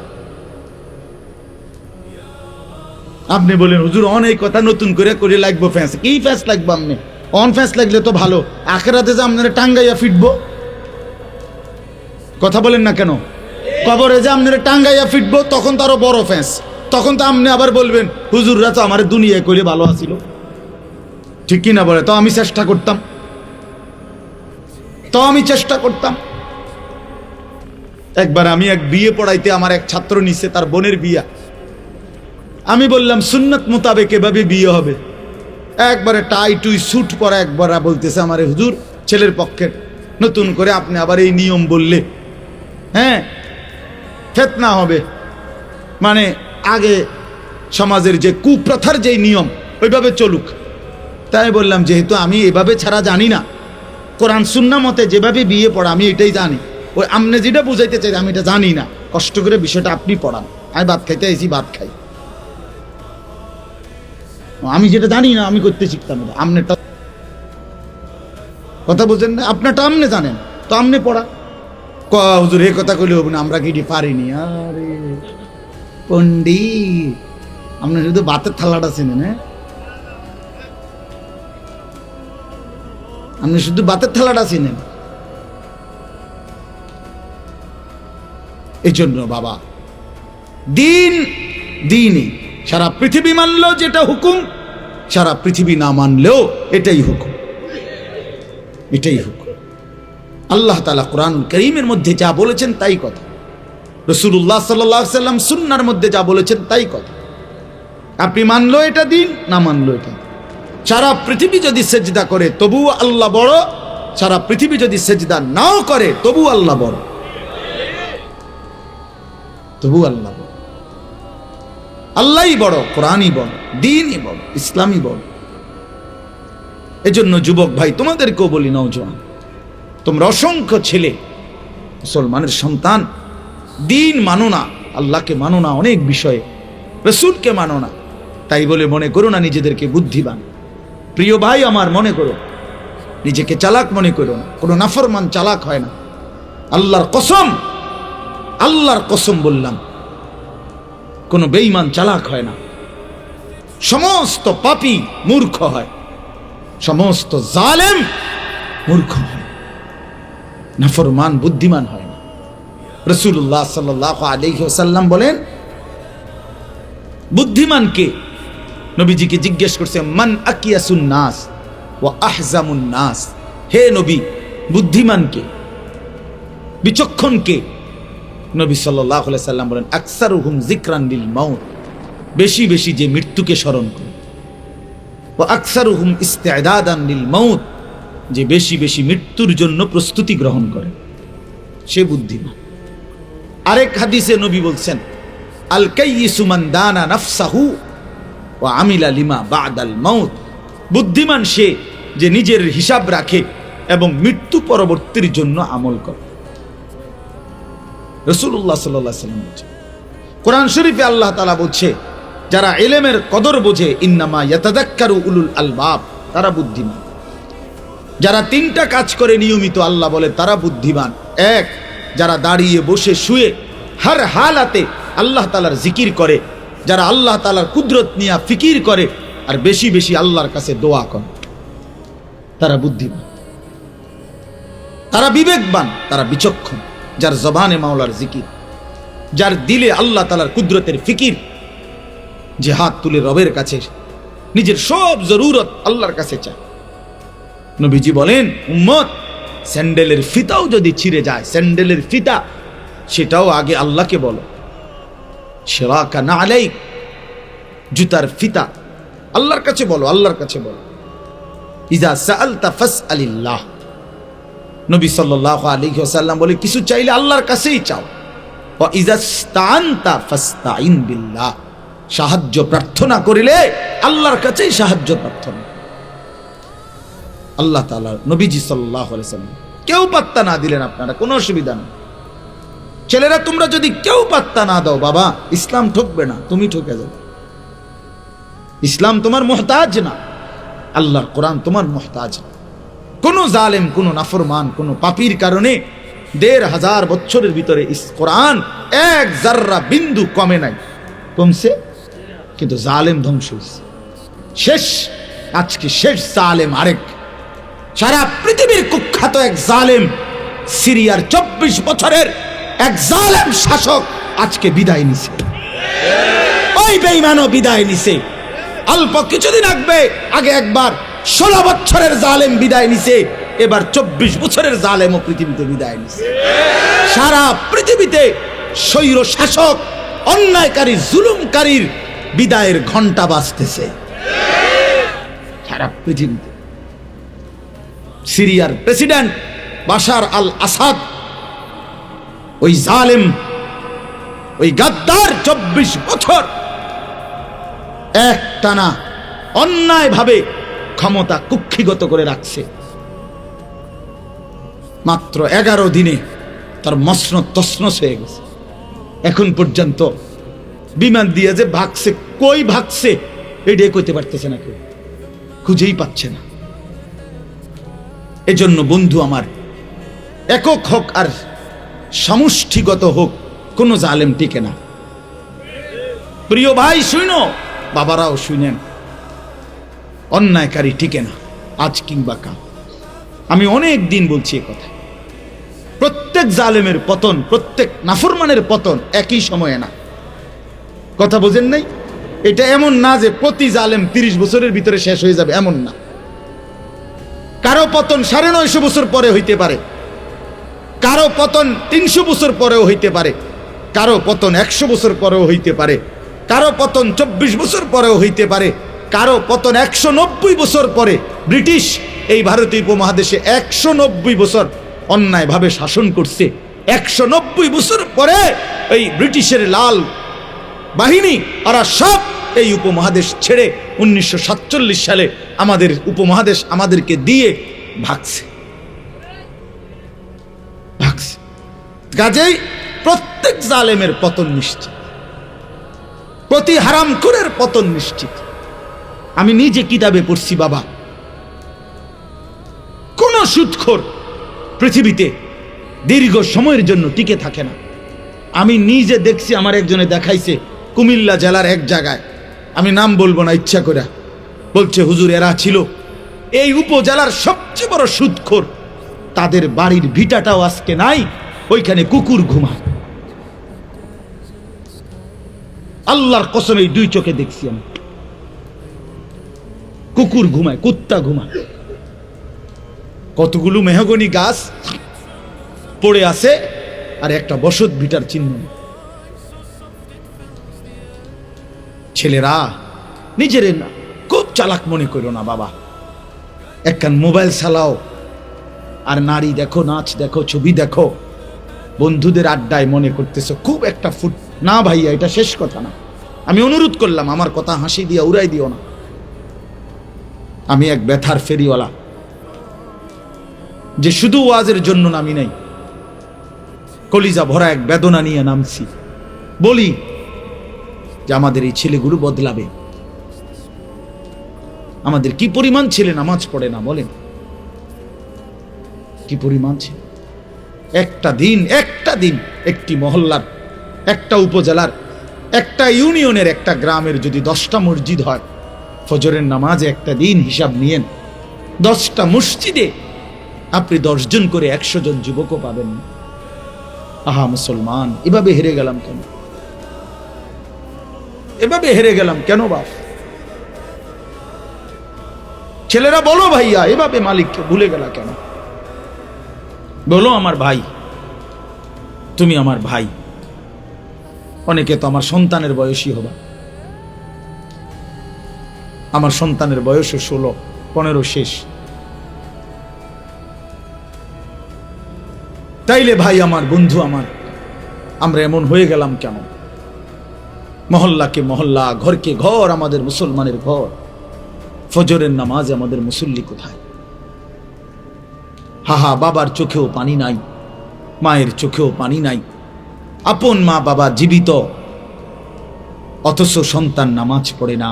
আপনি বলেন হুজুর অনেক কথা নতুন করে লাগবো ফ্যাঁস। কি ফ্যাঁস লাগবো? আপনি অন ফ্যাঁস লাগলে তো ভালো, আখেরাতে যে আপনারা টাঙ্গাইয়া ফিটবো। কথা বলেন না কেন? কবরে যে আপনারা টাঙ্গাইয়া ফিটবো তখন তো আরো বড় ফ্যাঁস। তখন তো আপনি আবার বলবেন হুজুররা তো আমার দুনিয়ায় করে ভালো আছিল। ঠিক কি না বলে? তো আমি চেষ্টা করতাম। একবার আমি এক বিয়ে পড়াইতে আমার এক ছাত্র নিছে, তার বোনের বিয়া। আমি বললাম সুন্নত মোতাবেক এভাবে বিয়ে হবে। একবারে টাই টুই স্যুট পরা, একবার বলতেছে আমারে হুজুর ছেলের পক্ষের নতুন করে আপনি আবার এই নিয়ম বললে হ্যাঁ ফিতনা হবে, মানে আগে সমাজের যে কুপ্রথার যে নিয়ম ওইভাবে চলুক। তাই বললাম যেহেতু আমি এভাবে ছাড়া জানি না, কোরআন সুন্নাহ মতে যেভাবে বিয়ে পড়া আমি এটাই জানি, ওই আপনি যেটা বুঝাইতে চাই আমি এটা জানি না, কষ্ট করে বিষয়টা আপনি পড়ান। আমি ভাত খাইতে আইছি, ভাত খাই। আমি যেটা জানি না আমি করতে শিখতাম না। আমনেটা কথা বলছেন না, আপনারটা আমনে জানেন তো আমনে পড়া। হুজুর এই কথা কইলে হবে না, আমরা কি পারিনি। আরে পণ্ডিত, আপনি শুধু ভাতের থালাটা চিনেন, হ্যাঁ আপনি শুধু ভাতের থালাটা চিনেন। এই জন্য বাবা দিনই সারা পৃথিবী মানলো যেটা হুকুম, সারা পৃথিবী না মানলেও এটাই হুকুম, এটাই হুকুম। আল্লাহ তাআলা কোরআনুল কারীমের মধ্যে যা বলেছেন তাই কথা, রাসূলুল্লাহ সাল্লাল্লাহু আলাইহি ওয়াসাল্লাম সুন্নাহর মধ্যে যা বলেছেন তাই কথা। আপনি মানলো এটা দিন, না মানলো এটা। সারা পৃথিবী যদি সেজদা করে তবুও আল্লাহ বড়, সারা পৃথিবী যদি সেজদা নাও করে তবুও আল্লাহ বড়, তবুও আল্লাহ বড়। আল্লাহই বড়, কোরআনই বড়, দ্বীনই বড়, ইসলামই বড়। এজন্য যুবক ভাই তোমাদেরকেও বলি, নওজোয়ান তোমরা অসংখ্য ছেলে মুসলমানের সন্তান, দ্বীন মানো না, আল্লাহকে মানো না, অনেক বিষয়ে রাসূলকে মানো না, তাই বলে মনে করো না নিজেদেরকে বুদ্ধিমান। প্রিয় ভাই আমার, মনে করো নিজেকে চালাক মনে করো না, কোনো নাফরমান চালাক হয় না। আল্লাহর কসম বললাম, কোনো বেঈমান চালাক হয় না। সমস্ত পাপী মূর্খ হয়, সমস্ত জালেম মূর্খ হয়, নাফরমান বুদ্ধিমান হয় না। রাসূলুল্লাহ সাল্লাল্লাহু আলাইহি ওয়াসাল্লাম বলেন বুদ্ধিমান কে? নবীজিকে জিজ্ঞেস করছে, মান আকিয়াসুন নাস ওয়া আহজামুন নাস। হে নবী, বুদ্ধিমান কে, বিচক্ষণ কে? নবী সাল্লাল্লাহু আলাইহি সাল্লাম বলেন আকসারুহুম যিকরান লিল মাউত, বেশি বেশি যে মৃত্যুকে স্মরণ করে, ওয়া আকসারুহুম ইস্তিআদাদান লিল মাউত, যে বেশি বেশি মৃত্যুর জন্য প্রস্তুতি গ্রহণ করে, সে বুদ্ধিমান। আরেক হাদিসে নবী বলছেন, আল কাইয়িসু মান দানা নাফসাহু ওয়া আমিলা লিমা বাদাল মাউত, বুদ্ধিমান সে যে নিজের হিসাব রাখে এবং মৃত্যু পরবর্তীর জন্য আমল করে। রাসূলুল্লাহ সাল্লাল্লাহু আলাইহি ওয়াসাল্লাম বলেছেন, কোরআন শরীফে আল্লাহ তাআলা বলছে, যারা ইলমের কদর বোঝে, ইন্নামা ইয়াতাযাক্কারু উলুল আলবাব, তারা বুদ্ধিমান। যারা তিনটা কাজ করে নিয়মিত, আল্লাহ বলে তারা বুদ্ধিমান। এক, যারা দাঁড়িয়ে বসে শুয়ে হর হালাতে আল্লাহ তাআলার জিকির করে, যারা আল্লাহ তাআলার কুদরত নিয়ে ফিকির করে আর বেশি বেশি আল্লাহর কাছে দোয়া করে, তারা বুদ্ধিমান, তারা বিবেকবান, তারা বিচক্ষণ। যার জবানে মাওলার জিকির, যার দিলে আল্লাহ তাআলার কুদরতের ফিকির, যে হাত তুলে রবের কাছে নিজের সব জরুরত আল্লাহর কাছে চায়। নবীজি বলেন, উম্মত, স্যান্ডেলের ফিতাও যদি ছিঁড়ে যায়, স্যান্ডেলের ফিতা, সেটাও আগে আল্লাহকে বলো। শিরাকা না আলাইক, জুতার ফিতা আল্লাহর কাছে বলো, আল্লাহর কাছে বলো। ইজা সাআলতা ফাসআলিল্লাহ, নবী সাল্লাল্লাহু আলাইহি ওয়াসাল্লাম বলে, কিছু চাইলে আল্লাহর কাছেই চাও। ওয়া ইজা ইসতাআনতা ফাসতাইন বিল্লাহ, সাহায্য প্রার্থনা করিলে আল্লাহর কাছেই সাহায্য প্রার্থনা। আল্লাহ তাআলা নবীজি সাল্লাল্লাহু আলাইহি ওয়াসাল্লাম, কেউ পাত্তা না দিলেন আপনারা, কোনো অসুবিধা নেই। ছেলেরা, তোমরা যদি কেউ পাত্তা না দাও, বাবা, ইসলাম ঠকবে না, তুমি ঠকে যাবে। ইসলাম তোমার মুহতাজ না, আল্লাহর কোরআন তোমার মুহতাজ না। কোন জালেম, কোন নাফরমান, কোন পাপীর কারণে ১৫০০ বছরের ভিতরে কোরআন এক জাররা বিন্দু কমে নাই, কমছে, কিন্তু জালেম ধ্বংস হয়েছে, শেষ। আজকে শেষ জালেম আরেক, সারা পৃথিবীর কুখ্যাত এক জালেম, সিরিয়ার ২৪ বছরের এক জালেম শাসক আজকে বিদায় নিছে। ওই বেঈমানও বিদায় নিছে। অল্প কিছুদিন আগে একবার ১৬ বছরের জালেম বিদায় নিছে, এবার ২৪ বছরের জালেমও পৃথিবীতে বিদায় নিছে। সারা পৃথিবীতে স্বৈর শাসক, অন্যায়কারী, জুলুমকারীর বিদায়ের ঘন্টা বাজতেছে সারা পৃথিবীতে। সিরিয়ার প্রেসিডেন্ট বাশার আল আসাদ, ওই জালেম, ওই গাদ্দার ২৪ বছর একটানা অন্যায়ভাবে ক্ষমতা কুক্ষিগত করে রাখছে। মাত্র ১১ দিনে তার মসনদ তছনছ হয়ে গেছে। এখন পর্যন্ত বিমান দিয়ে যে ভাগছে, কই ভাগছে এটাই কইতে পারতেছে না, কেউ খুঁজেই পাচ্ছে না। এজন্য বন্ধু আমার, একক হোক আর সমষ্টিগত হোক, কোন জালেম টিকে না। প্রিয় ভাই শুনো, বাবারাও শুনেন, অন্যায়কারী টিকে না, আজ কিংবা কাল। আমি অনেক দিন বলছি এ কথা। প্রত্যেক জালেমের পতন, প্রত্যেক নাফরমানের পতন একই সময়ে না। কথা বোঝেন নাই? এটা এমন না যে প্রতি জালেম ৩০ বছরের ভিতরে শেষ হয়ে যাবে, এমন না। কারো পতন ৯৫০ বছর পরে হইতে পারে, কারো পতন ৩০০ বছর পরেও হইতে পারে, কারো পতন ১০০ বছর পরেও হইতে পারে, কারো পতন ২৪ বছর পরেও হইতে পারে, কারো পতন ১৯০ বছর পরে। ব্রিটিশ এই ভারতীয় উপমহাদেশে ১৯০ বছর অন্যায়ভাবে শাসন করছে। ১৯০ বছর পরে এই ব্রিটিশের লাল বাহিনী, ওরা সব এই উপমহাদেশ ছেড়ে ১৯৪৭ সালে আমাদের উপমহাদেশ আমাদেরকে দিয়ে ভাগছে। কাজেই প্রত্যেক জালেমের পতন নিশ্চিত, প্রতি হারামখোরের পতন নিশ্চিত। আমি নিজে কিতাবে পড়ছি বাবা, কোন সুদখোর পৃথিবীতে দীর্ঘ সময়ের জন্য টিকে থাকে না। আমি নিজে দেখছি, আমার একজনে দেখাইছে কুমিল্লা জেলার এক জায়গায়, আমি নাম বলবো না ইচ্ছা করে, বলছে হুজুর এরা ছিল এই উপজেলার সবচেয়ে বড় সুদখোর, তাদের বাড়ির ভিটাটাও আজকে নাই, ওইখানে কুকুর ঘুমায়। আল্লাহর কসম, এই ২ চোখে দেখছি আমি, কুকুর ঘুমায়, কুত্তা ঘুমায়। কতগুলো মেহগনি গাছ পড়ে আছে আর একটা বসত ভিটার চিহ্ন। ছেলেরা নিজের খুব চালাক মনে করো না বাবা। একখান মোবাইল চালাও আর নারী দেখো, নাচ দেখো, ছবি দেখো, বন্ধুদের আড্ডায় মনে করতেছো খুব একটা ফুট। না ভাইয়া, এটা শেষ কথা না। আমি অনুরোধ করলাম, আমার কথা হাসি দিয়া উড়াই দিও না। আমি এক ব্যথার ফেরিওয়ালা, যে শুধু ওয়াজের জন্য নামি নাই, কলিজা ভরা এক বেদনা নিয়ে নামছি। বলি যে আমাদের এই ছেলেগুলো বদলাবে। আমাদের কি পরিমাণ ছেলে নামাজ পড়ে না বলেন, কি পরিমাণ ছেলে। একটা দিন একটি মহল্লার, একটা উপজেলার, একটা ইউনিয়নের, একটা গ্রামের যদি 10টা মসজিদ হয়, ফজরের নামাজে একটা দিন হিসাব নিয়েন, 10টা মসজিদে আপনি 10 জন করে 100 জন যুবকও পাবেন না। আহা মুসলমান, এভাবে হেরে গেলাম কেন? এভাবে হেরে গেলাম কেন বাপ? ছেলেরা বলো ভাইয়া, এভাবে মালিককে ভুলে গেলা কেন? বলো আমার ভাই, তুমি আমার ভাই। অনেকে তো আমার সন্তানের বয়সী হবা। আমার সন্তানের বয়সও 16, 15 শেষ। তাইলে ভাই আমার, বন্ধু আমার, আমরা এমন হয়ে গেলাম কেন? মহল্লাকে মহল্লা, ঘরকে ঘর আমাদের মুসলমানের ঘর, ফজরের নামাজ আমাদের মুসল্লি কোথায়? হাহা, বাবার চোখেও পানি নাই, মায়ের চোখেও পানি নাই। আপন মা বাবা জীবিত, অথচ সন্তান নামাজ পড়ে না।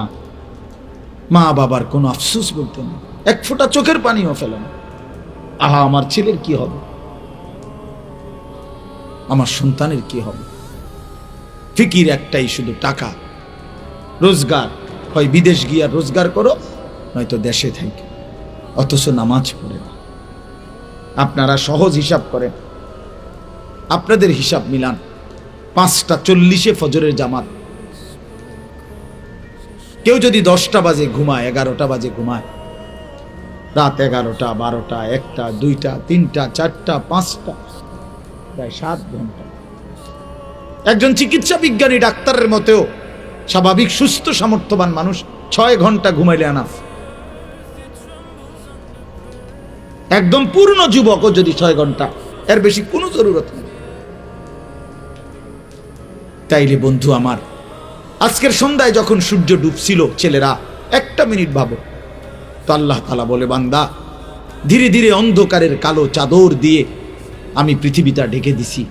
মা বাবার কোনো আফসোস বলতে না, এক ফোঁটা চোখের পানিও ফেলে না। আহা, আমার ছেলের কি হবে? আমার সন্তানের কি হবে? ফিকির একটাই, শুধু টাকা, রোজগার। হয় বিদেশ গিয়া রোজগার করো, নয়তো দেশে থেকে। অথচ নামাজ পড়ে না। আপনারা সহজ হিসাব করেন, আপনাদের হিসাব মিলান। 5টা 40-এ ফজরের জামাত। কেউ যদি 10টা বাজে ঘুমায়, 11টা বাজে ঘুমায়, রাত 11টা, 12টা, 1টা, 2টা, 3টা, 4টা, 5টা, প্রায় 7 ঘন্টা। একজন চিকিৎসা বিজ্ঞানী ডাক্তারের মতেও স্বাভাবিক সুস্থ সামর্থ্যবান মানুষ 6 ঘন্টা ঘুমাইলে আনাফ। একদম পূর্ণ যুবকও যদি 6 ঘন্টা, এর বেশি কোনো জরুরত নেই। তাইলে বন্ধু আমার, আজকের সন্ধ্যায় যখন সূর্য ডুবছিল, ছেলেরা 1টা মিনিট ভাবো তো, আল্লাহ তাআলা বলে, বান্দা, ধীরে ধীরে অন্ধকারের কালো চাদর দিয়ে আমি পৃথিবীটা ঢেকে দিছি,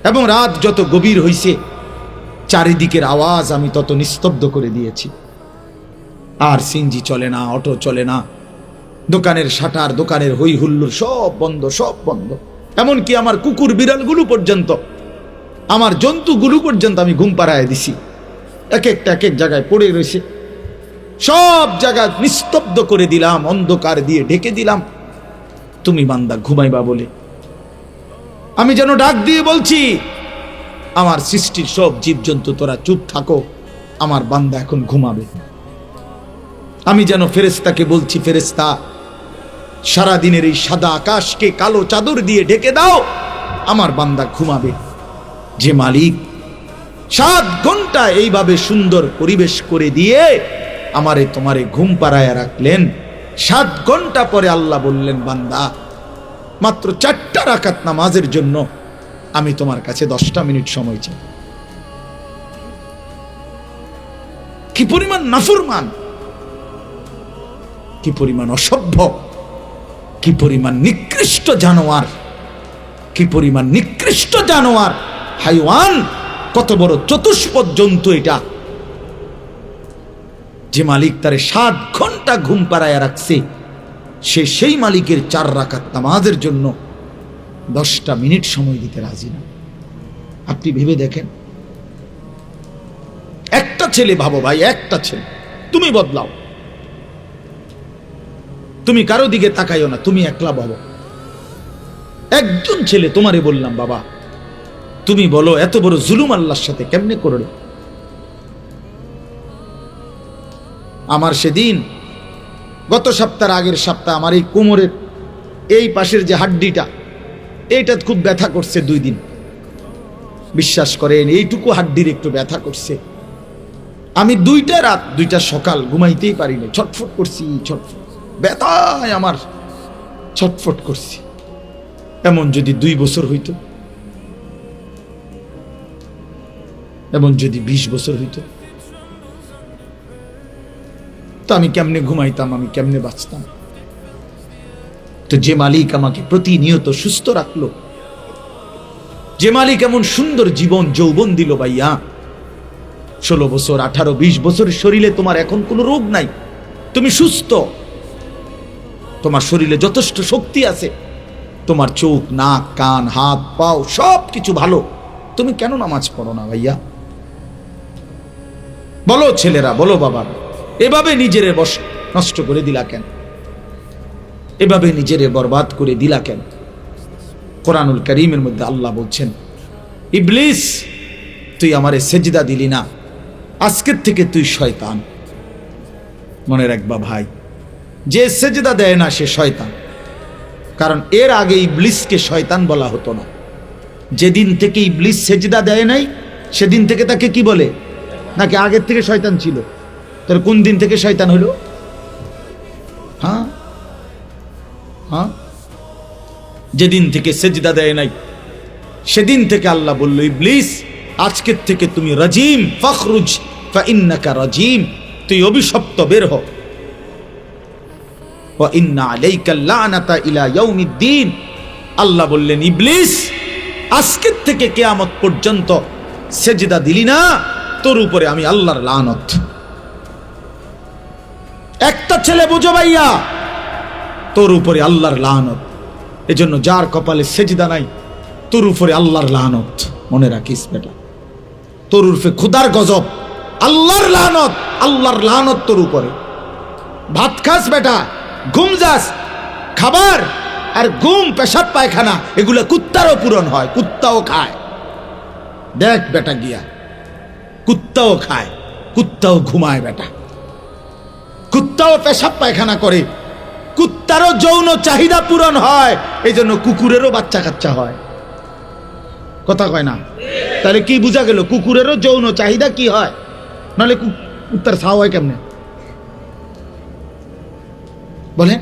এবং রাত যত গভীর হইছে, চারিদিকের আওয়াজ আমি তত নিস্তব্ধ করে দিয়েছি। আর সিএনজি চলে না, অটো চলে না, দোকানের শাটার, দোকানের হই হুল্লোড় সব বন্ধ, সব বন্ধ। এমনকি আমার কুকুর বিড়ালগুলো পর্যন্ত, আমার জন্তুগুলো পর্যন্ত আমি ঘুম পাড়ায় দিছি। এক এক জায়গায় পড়ে রয়েছে, সব জায়গা নিস্তব্ধ করে দিলাম, অন্ধকার দিয়ে ঢেকে দিলাম। তুমি বান্দা ঘুমাইবা বলে আমি যেন ডাক দিয়ে বলছি, আমার সৃষ্টির সব জীবজন্তু তোরা চুপ থাকো, আমার বান্দা এখন ঘুমাবে। আমি যেন ফেরেশতাকে বলছি, ফেরেশতা, সারাদিনের এই সাদা আকাশকে কালো চাদর দিয়ে ঢেকে দাও, আমার বান্দা ঘুমাবে। যে মালিক 7 ঘন্টা এইভাবে সুন্দর পরিবেশ করে দিয়ে আমারে তোমারে ঘুম পাড়ায় রাখলেন, 7 ঘন্টা পরে আল্লাহ বললেন, বান্দা, মাত্র 4টা রাকাত নামাজের জন্য আমি তোমার কাছে 10টা মিনিট সময় চাই। কি পরিমাণ নাফরমান, কি পরিমাণ অসভ্য, কি পরিমাণ নিকৃষ্ট জানোয়ার, কি পরিমাণ নিকৃষ্ট জানোয়ার, হাইওয়ান, কত বড় চতুষ্পদ জন্তু এটা, যে মালিক তারে 7 ঘন্টা ঘুম পাড়ায় রাখছে, সেই মালিকের 4 রাকাত নামাজের জন্য 10টা মিনিট সময় দিতে রাজি না। আপনি ভেবে দেখেন, একটা ছেলে, ভাবো ভাই, একটা ছেলে, তুমি বদলাও, তুমি কারো দিকে তাকাইও না, তুমি একলা ভাবো। একজন ছেলে, তোমারে বললাম বাবা, তুমি বলো এত বড় জুলুম আল্লাহর সাথে কেমনে করলো? আমার সেদিন, গত সপ্তাহের আগের সপ্তাহ, আমার এই কোমরের এই পাশের যে হাড্ডিটা, এইটা খুব ব্যথা করছে 2 দিন। বিশ্বাস করেন, এইটুকু হাড্ডির একটু ব্যথা করছে। আমি 2টা রাত 2টা সকাল ঘুমাইতেই পারিনি, ছটফট করছি, ছটফট, ব্যথায় আমার ছটফট করছি। এমন যদি 2 বছর হইতো, এমন যদি 20 বছর হইতো, তো আমি কেমনে ঘুমাইতাম, আমি কেমনে বাঁচতাম? তো যে মালিক আমাকে প্রতিনিয়ত সুস্থ রাখলো, যে মালিক এমন সুন্দর জীবন যৌবন দিল ভাইয়া, 16 বছর 18 20 বছরের শরীরে তোমার এখন কোনো রোগ নাই, তুমি সুস্থ, তোমার শরীরে যথেষ্ট শক্তি আছে, তোমার চোখ, নাক, কান, হাত, পাও সব কিছু ভালো, তুমি কেন নামাজ পড়ো না ভাইয়া? বলো ছেলেরা, বলো বাবা, এভাবে নিজেরে নষ্ট করে দিলা কেন? এভাবে নিজেরে বরবাদ করে দিলা কেন? কোরআনুল কারীমের মধ্যে আল্লাহ বলছেন, ইবলিস তুই আমারে সেজদা দিলি না, আজকের থেকে তুই শয়তান। মনে রাখবা ভাই, যে সেজদা দেয় না সে শয়তান, কারণ এর আগে ইবলিসকে শয়তান বলা হতো না। যেদিন থেকে ইবলিস সেজদা দেয় নাই সেদিন থেকে তাকে কি বলে? নাকি আগের থেকে শয়তান ছিল? তাহলে কোন দিন থেকে শয়তান হলো? হ্যাঁ হ্যাঁ, যেদিন থেকে সেজদা দেয় নাই সেদিন থেকে আল্লাহ বলল, ইবলিস আজকের থেকে তুমি রাজিম, ফখরুজ ফাইন্নাকা রাজিম, তুই অভিশপ্ত, বের হ। ওয়া ইন্না আলাইকা লানাতা ইলা ইয়াউমিদ্দিন, আল্লাহ বললেন ইবলিস আজকের থেকে কিয়ামত পর্যন্ত সেজদা দিলি না, তোর উপরে আমি আল্লাহর লানত। একটা ছেলে বুঝো ভাইয়া, তোর উপরে আল্লাহর লানত। এজন্য যার কপালে সেজদা নাই তোর উপরে আল্লাহর লানত। মনে রাখিস বেটা, তোর উপরে খোদার গজব, আল্লাহর লানত, আল্লাহর লানত তোর উপরে। ভাত খাস বেটা, ঘুম যাস, খাবার আর ঘুম, পেশাব পায়খানা এগুলো কুত্তারও পূরণ হয়, কুত্তাও খায়। দেখ বেটা গিয়া, কুত্তাও খায়, কুত্তাও ঘুমায় বেটা, কুত্তাও পেশাব পায়খানা করে, কুত্তারও যৌন চাহিদা পূরণ হয়, এই জন্য কুকুরেরও বাচ্চা কাচ্চা হয়। কথা কয় না? তাহলে কি বোঝা গেল? কুকুরেরও যৌন চাহিদা কি হয়, নাহলে কুত্তার ছাও হয় কেমনে? বলেন,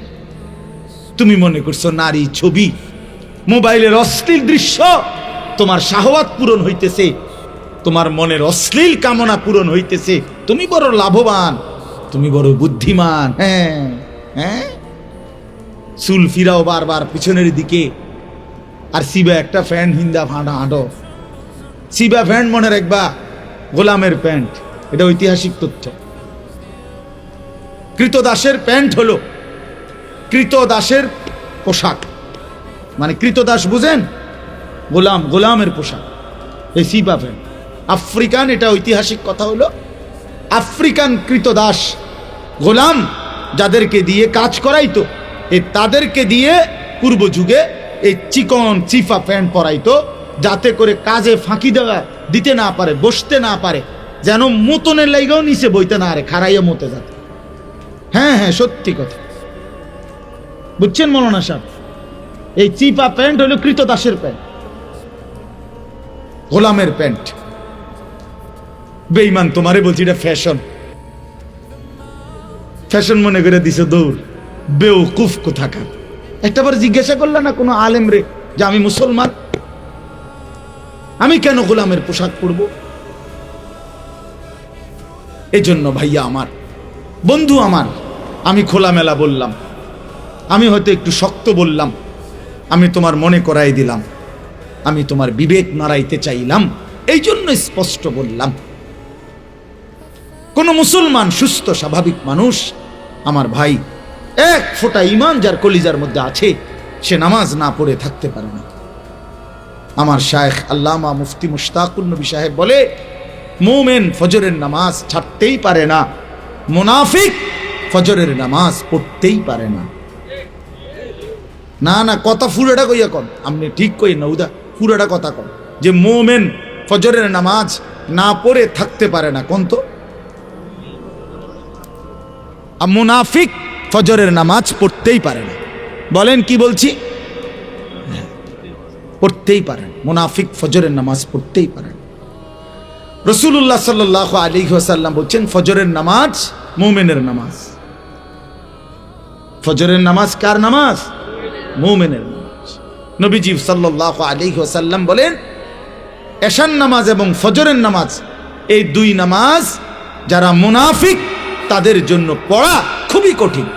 তুমি মনে করছো নারী, ছবি, মোবাইলের অশ্লীল দৃশ্য তোমার শাহওয়াত পূরণ হইতেছে, তোমার মনের অশ্লীল কামনা পূরণ হইতেছে, তুমি বড় লাভবান, তুমি বড় বুদ্ধিমান। হ্যাঁ হ্যাঁ, চুল ফিরাও বারবার পিছনের দিকে, আর সিবা একটা প্যান্ট হিন্দা ফাঁটা হাঁটো, সিবা প্যান্ট মনে রাখবা গোলামের প্যান্ট, এটা ঐতিহাসিক তথ্য। কৃতদাসের প্যান্ট হলো কৃতদাসের পোশাক, মানে কৃতদাস বুঝেন, গোলাম, গোলামের পোশাক, এই সিবা প্যান্ট। আফ্রিকান, এটা ঐতিহাসিক কথা হলো, আফ্রিকান কৃতদাস গোলাম যাদেরকে দিয়ে কাজ করাইতো, তাদেরকে দিয়ে পূর্ব যুগে এই চিকন চিফা প্যান্ট পরাইতো, যাতে করে কাজে ফাঁকি দেওয়া দিতে না পারে, বসতে না পারে, যেন মতনের লাইগাও নিচে বইতে না আরে, খাড়াইয়া মতে যাতে। হ্যাঁ হ্যাঁ, সত্যি কথা বুঝছেন মৌলানা সাহেব, এই চিপা প্যান্ট হলো কৃতদাসের প্যান্ট, গোলামের প্যান্ট। বেঈমান, তোমারে বলছি এটা ফ্যাশন, ফ্যাশন মনে করে দিছে দৌড়, বেওকুফ কোথাকার। একটাবার জিজ্ঞাসা করলা না কোনো আলেম রে যে আমি মুসলমান, আমি কেন গোলামের পোশাক পরব? এজন্য ভাইয়া আমার, বন্ধু আমার, আমি খোলামেলা বললাম, আমি হয়তো একটু শক্ত বললাম, আমি তোমার মনে করাই দিলাম, আমি তোমার বিবেক নাড়াইতে চাইলাম, এই জন্য স্পষ্ট বললাম। কোন মুসলমান, সুস্থ স্বাভাবিক মানুষ আমার ভাই, এক ফোঁটা ঈমান যার কলিজার মধ্যে আছে, সে নামাজ না পড়ে থাকতে পারে না। আমার শায়েখ আল্লামা মুফতি মুশতাকুন নবী সাহেব বলে, মুমিন ফজরের নামাজ ছাড়তেই পারে না, মুনাফিক ফজরের নামাজ পড়তেই পারে না। না না, কথা পুরোটা কইয়া কন, আপনি ঠিক কই না উদা, পুরোটা কথা কন যে মুমিন ফজরের নামাজ না পড়ে থাকতে পারে না, কোন তো? মুনাফিক ফজরের নামাজ পড়তেই পারে না। বলেন কি বলছি? পড়তেই পারেন, মুনাফিক ফজরের নামাজ পড়তেই পারেন। রাসূলুল্লাহ সাল্লাল্লাহু আলাইহি ওয়াসাল্লাম বলছেন, ফজরের নামাজ মুমিনের নামাজ। ফজরের নামাজ কার নামাজ? মুমিনের নামাজ। নবীজি সাল্লাল্লাহু আলাইহি ওয়াসাল্লাম বলেন, এশার নামাজ এবং ফজরের নামাজ, এই দুই নামাজ যারা মুনাফিক তাদের জন্য পড়া খুবই কঠিন।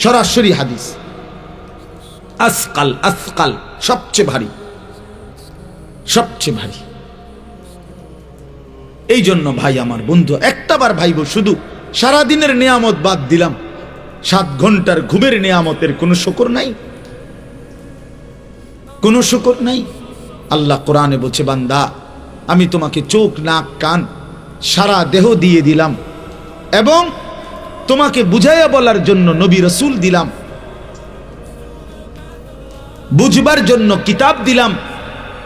সরাসরি হাদিস। আসকাল, আসকাল, সবচেয়ে ভারী, সবচেয়ে ভারী। এই জন্য ভাই আমার বন্ধু, একটাবার ভাইব, শুধু সারাদিনের নিয়ামত বাদ দিলাম, 7 ঘন্টার ঘুমের নিয়ামতের কোনো শুকর নাই, কোনো শুকর নাই। আল্লাহ কোরআনে বলছে, বান্দা আমি তোমাকে চোখ, নাক, কান, সারা দেহ দিয়ে দিলাম এবং তোমাকে বুঝাইয়া বলার জন্য নবী রাসূল দিলাম, বুঝবার জন্য কিতাব দিলাম।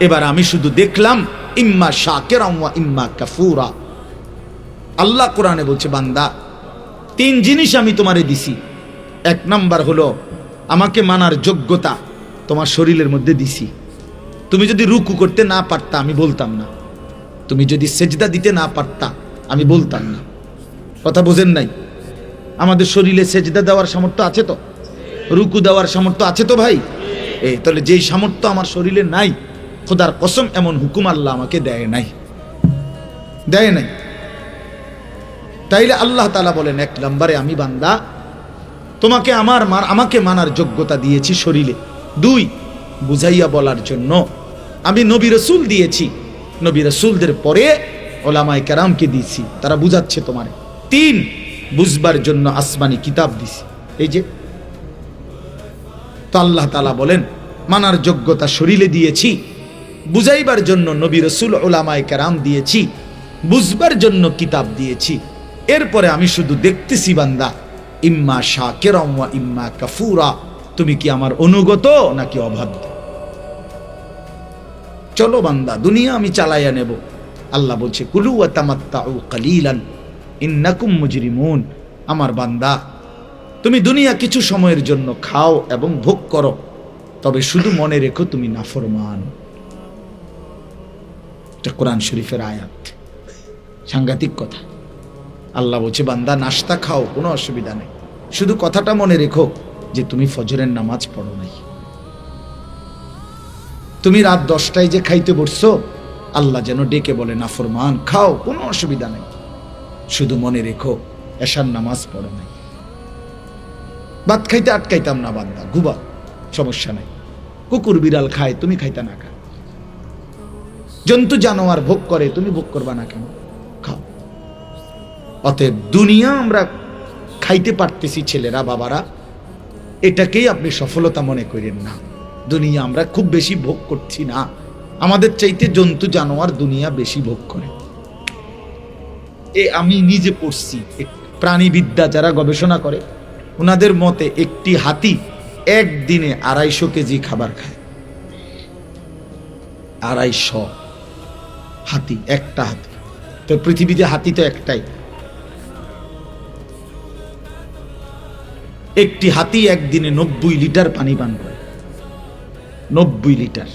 এবার আমি শুধু দেখলাম ইম্মা শাকিরা ওয়া ইম্মা কাফুরা। আল্লাহ কোরআনে বলছে, বান্দা 3 জিনিস আমি তোমারে দিছি। 1 নাম্বার হলো আমাকে মানার যোগ্যতা তোমার শরীরের মধ্যে দিছি। তুমি যদি রুকু করতে না পারতা আমি বলতাম না, তুমি যদি সেজদা দিতে না পারতা আমি বলতাম না। কথা বোঝেন নাই? আমাদের শরীরে সেজদা দেওয়ার সামর্থ্য আছে তো, রুকু দেওয়ার সামর্থ্য আছে তো ভাই। তাহলে যেই সামর্থ্য আমার শরীরে নাই, খোদার কসম এমন হুকুম আল্লাহ আমাকে দেয় নাই, দেয় নাই। তাইলে আল্লাহ তাআলা বলেন, 1 নম্বরে আমি বান্দা তোমাকে আমাকে মানার যোগ্যতা দিয়েছি শরীরে। 2, বুঝাইয়া বলার জন্য আমি নবী রাসূল দিয়েছি, নবী রাসূলদের পরে ওলামায়ে কেরামকে দিয়েছি, তারা বুঝাচ্ছে তোমারে। 3, বুঝবার জন্য আসমানি কিতাব দিছি। এই যে তো আল্লাহ তাআলা বলেন, মানার যোগ্যতা শরীরে দিয়েছি, বুঝাইবার জন্য নবী রাসূল ওলামায়ে কেরাম দিয়েছি, বুঝবার জন্য কিতাব দিয়েছি। এরপরে আমি শুধু দেখতেছি বান্দা ইম্মা শাকিরা ওয়া ইম্মা কাফুরা, তুমি কি আমার অনুগত নাকি অবাধ্য। চলো বান্দা, দুনিয়া আমি চালাইয়া নেব। আল্লাহ বলছে, কুলু ওয়া তামাত্তাউ কালিলান ইন্নাকুম মুজরিমুন। আমার বান্দা তুমি দুনিয়া কিছু সময়ের জন্য খাও এবং ভোগ করো, তবে শুধু মনে রেখো তুমি নাফরমান। এটা কোরআন শরীফের আয়াত, সাংঘাতিক কথা। আল্লাহ বলছে, বান্দা নাস্তা খাও, কোনো অসুবিধা নেই, শুধু কথাটা মনে রেখো যে তুমি ফজরের নামাজ পড়ো নাই। তুমি রাত 10টায় যে খাইতে বসছো, আল্লাহ যেন ডেকে বলে, নাফরমান খাও, কোনো অসুবিধা নেই, শুধু মনে রেখো এশার নামাজ পড়ো নাই। ভাত খাইতে আটকাইতাম না বান্দা, ঘুবা, সমস্যা নাই। কুকুর বিড়াল খায়, তুমি খাইতে না খা। জন্তু জানোয়ার ভোগ করে, তুমি ভোগ করবা না কেন? খাও। অতএব দুনিয়া আমরা খাইতে পারতেছি ছেলেরা, বাবারা, এটাকেই আপনি সফলতা মনে করেন না। দুনিয়া আমরা খুব বেশি ভোগ করছি না, আমাদের চাইতে জন্তু জানোয়ার দুনিয়া বেশি ভোগ করে। আমি নিজে পড়ছি, প্রাণীবিদ্যা যারা গবেষণা করে ওনাদের মতে একটি হাতি একদিনে 250 কেজি খাবার খায়। 250 হাতি, একটা হাতি। তো পৃথিবীতে হাতি তো একটাই। একটি হাতি একদিনে 90 লিটার পানি পান করে, 90 লিটার।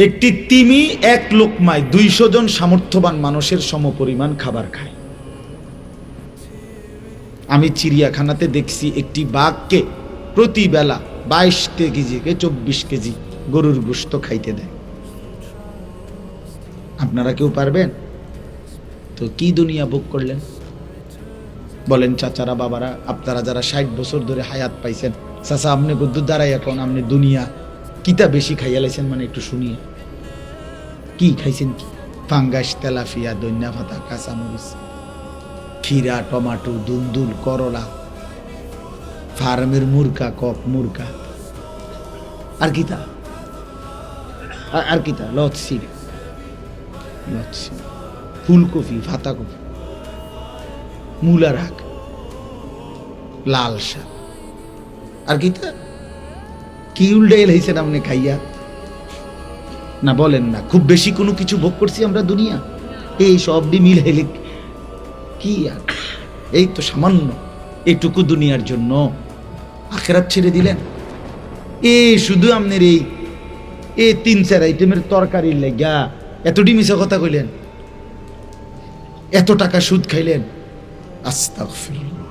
একটি তিমি 1 লোকমায় 200 জন সামর্থ্যবান মানুষের সমপরিমাণ খাবার খায়। আমি চিড়িয়াখানাতে দেখছি একটি বাঘকে প্রতি বেলা 22 কেজি থেকে 24 কেজি গরুর গোশত খাইতে দেয়। আপনারা কেউ পারবেন? তো কি দুনিয়া ভোগ করলেন বলেন চাচারা, বাবারা, আপনারা যারা 60 বছর ধরে হায়াত পাইছেন, চাচা আপনি গদ্দুর দ্বারাই এখন আপনি দুনিয়া কিতা বেশি খাইয়া লাইছেন, মানে একটু শুনিয়ে কি খাইছেন? কি ফাঙ্গাস, তেলাফিয়া, দইন্যা পাতা, কাঁচামরিচ, খিরা, টমাটো, দুন্দুল, করলা, ফার্মের মুরগা, কক মুরগা, আর কিতা, আর কিতা, লচ্ছি, ফুলকপি, পাতাকপি, মূলা শাক, লাল শাক, আর কিতা কি উল্টে লাইছেন আপনি খাইয়া? না বলেন না খুব বেশি কোনো কিছু ভোগ করছি আমরা দুনিয়া? এই সব মিল হেলে কি আর, এই তো সামান্য এইটুকু দুনিয়ার জন্য আখেরাত ছেড়ে দিলেন। শুধু আপনার এই এ 3-4 আইটেমের তরকারির লেগা এতটি মিছা কথা কইলেন, এত টাকা সুদ খাইলেন। আস্তাগফিরুল্লাহ,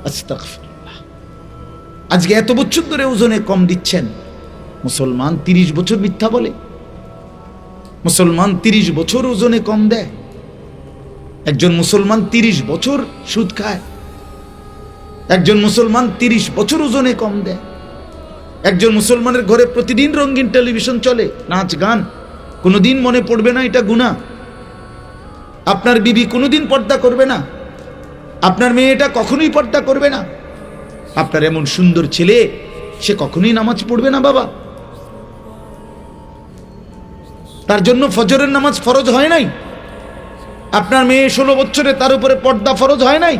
আস্তাগফিরুল্লাহ। আজকে এত বছর ধরে ওজনে কম দিচ্ছেন, মুসলমান 30 বছর মিথ্যা বলে, মুসলমান 30 বছর ওজনে কম দেয়, একজন মুসলমান 30 বছর সুদ খায়, একজন মুসলমান 30 বছর ওজনে কম দেয়, একজন মুসলমানের ঘরে প্রতিদিন রঙিন টেলিভিশন চলে, নাচ গান, কোনোদিন মনে পড়বে না এটা গুনাহ। আপনার বিবি কোনোদিন পর্দা করবে না, আপনার মেয়েটা কখনোই পর্দা করবে না। আপনার এমন সুন্দর ছেলে, সে কখনোই নামাজ পড়বে না বাবা। তার জন্য ফজরের নামাজ ফরজ হয় নাই। আপনার মেয়ে 16 বছরে, তার উপরে পর্দা ফরজ হয় নাই।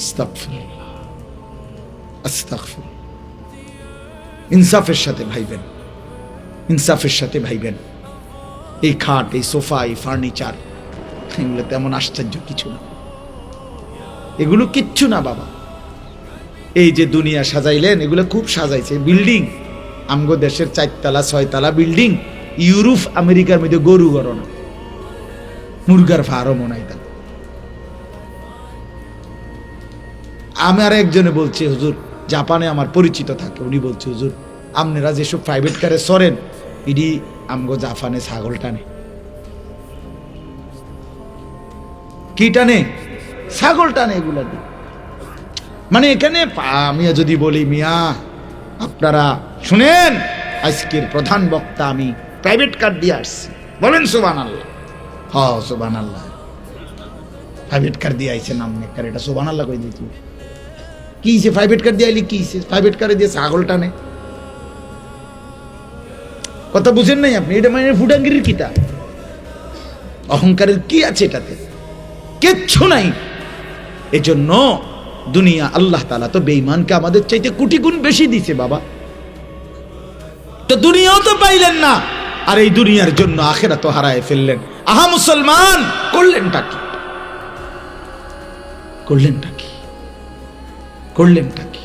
আস্তাগফিরুল্লাহ, আস্তাগফিরুল্লাহ। ইনসাফের সাথে ভাইবেন, ইনসাফের সাথে ভাইবেন। এই খাট, এই সোফা, এই ফার্নিচার, এগুলো তেমন আশ্চর্য কিছু না, এগুলো কিচ্ছু না বাবা। এই যে দুনিয়া সাজাইলেন, এগুলো খুব সাজাইছে। বিল্ডিং আমগো দেশের 4 তলা 6 তলা বিল্ডিং, ইউরোপ আমেরিকার মধ্যে গরু গরনা, মুরগার ফার্মও নাই। তা আমার একজনে বলছে, হুজুর জাপানে আমার পরিচিত থাকে, উনি বলছে, হুজুর আপনারা যেসব প্রাইভেট কারে সরেন, ইডি আমগো জাপানে ছাগল টানে। কি টানে? ছাগল টানে। এগুলা দিয়ে মানে এখানে আমি যদি বলি, মিয়া আপনারা শুনেন, আজকের প্রধান বক্তা আমি প্রাইভেট কার দিয়ে আসছি, বলেন সুবহানাল্লাহ। হ সুবহানাল্লাহ, প্রাইভেট কার দিয়ে আইছে নাম নেকার, এটা সুবহানাল্লাহ কই দিয়েছি। কি হইছে প্রাইভেট কার দিয়ে আইলি? কি হইছে? প্রাইভেট কারে দিয়ে ছাগল টানে, কথা বুঝেন নাই আপনি? এটা মানে ফুটাঙ্গিরির কিতা, অহংকারের কি আছে এটাতে? কিচ্ছু নাই। এজন্য দুনিয়া, আল্লাহ তাআলা তো বেঈমানকে আমাদের চাইতে কোটি গুণ বেশি দিছে বাবা। তো দুনিয়াও তো পাইলেন না, আর এই দুনিয়ার জন্য আখিরাতও হারায় ফেললেন। আহা মুসলমান, করলেনটা কি? করলেনটা কি? করলেনটা কি?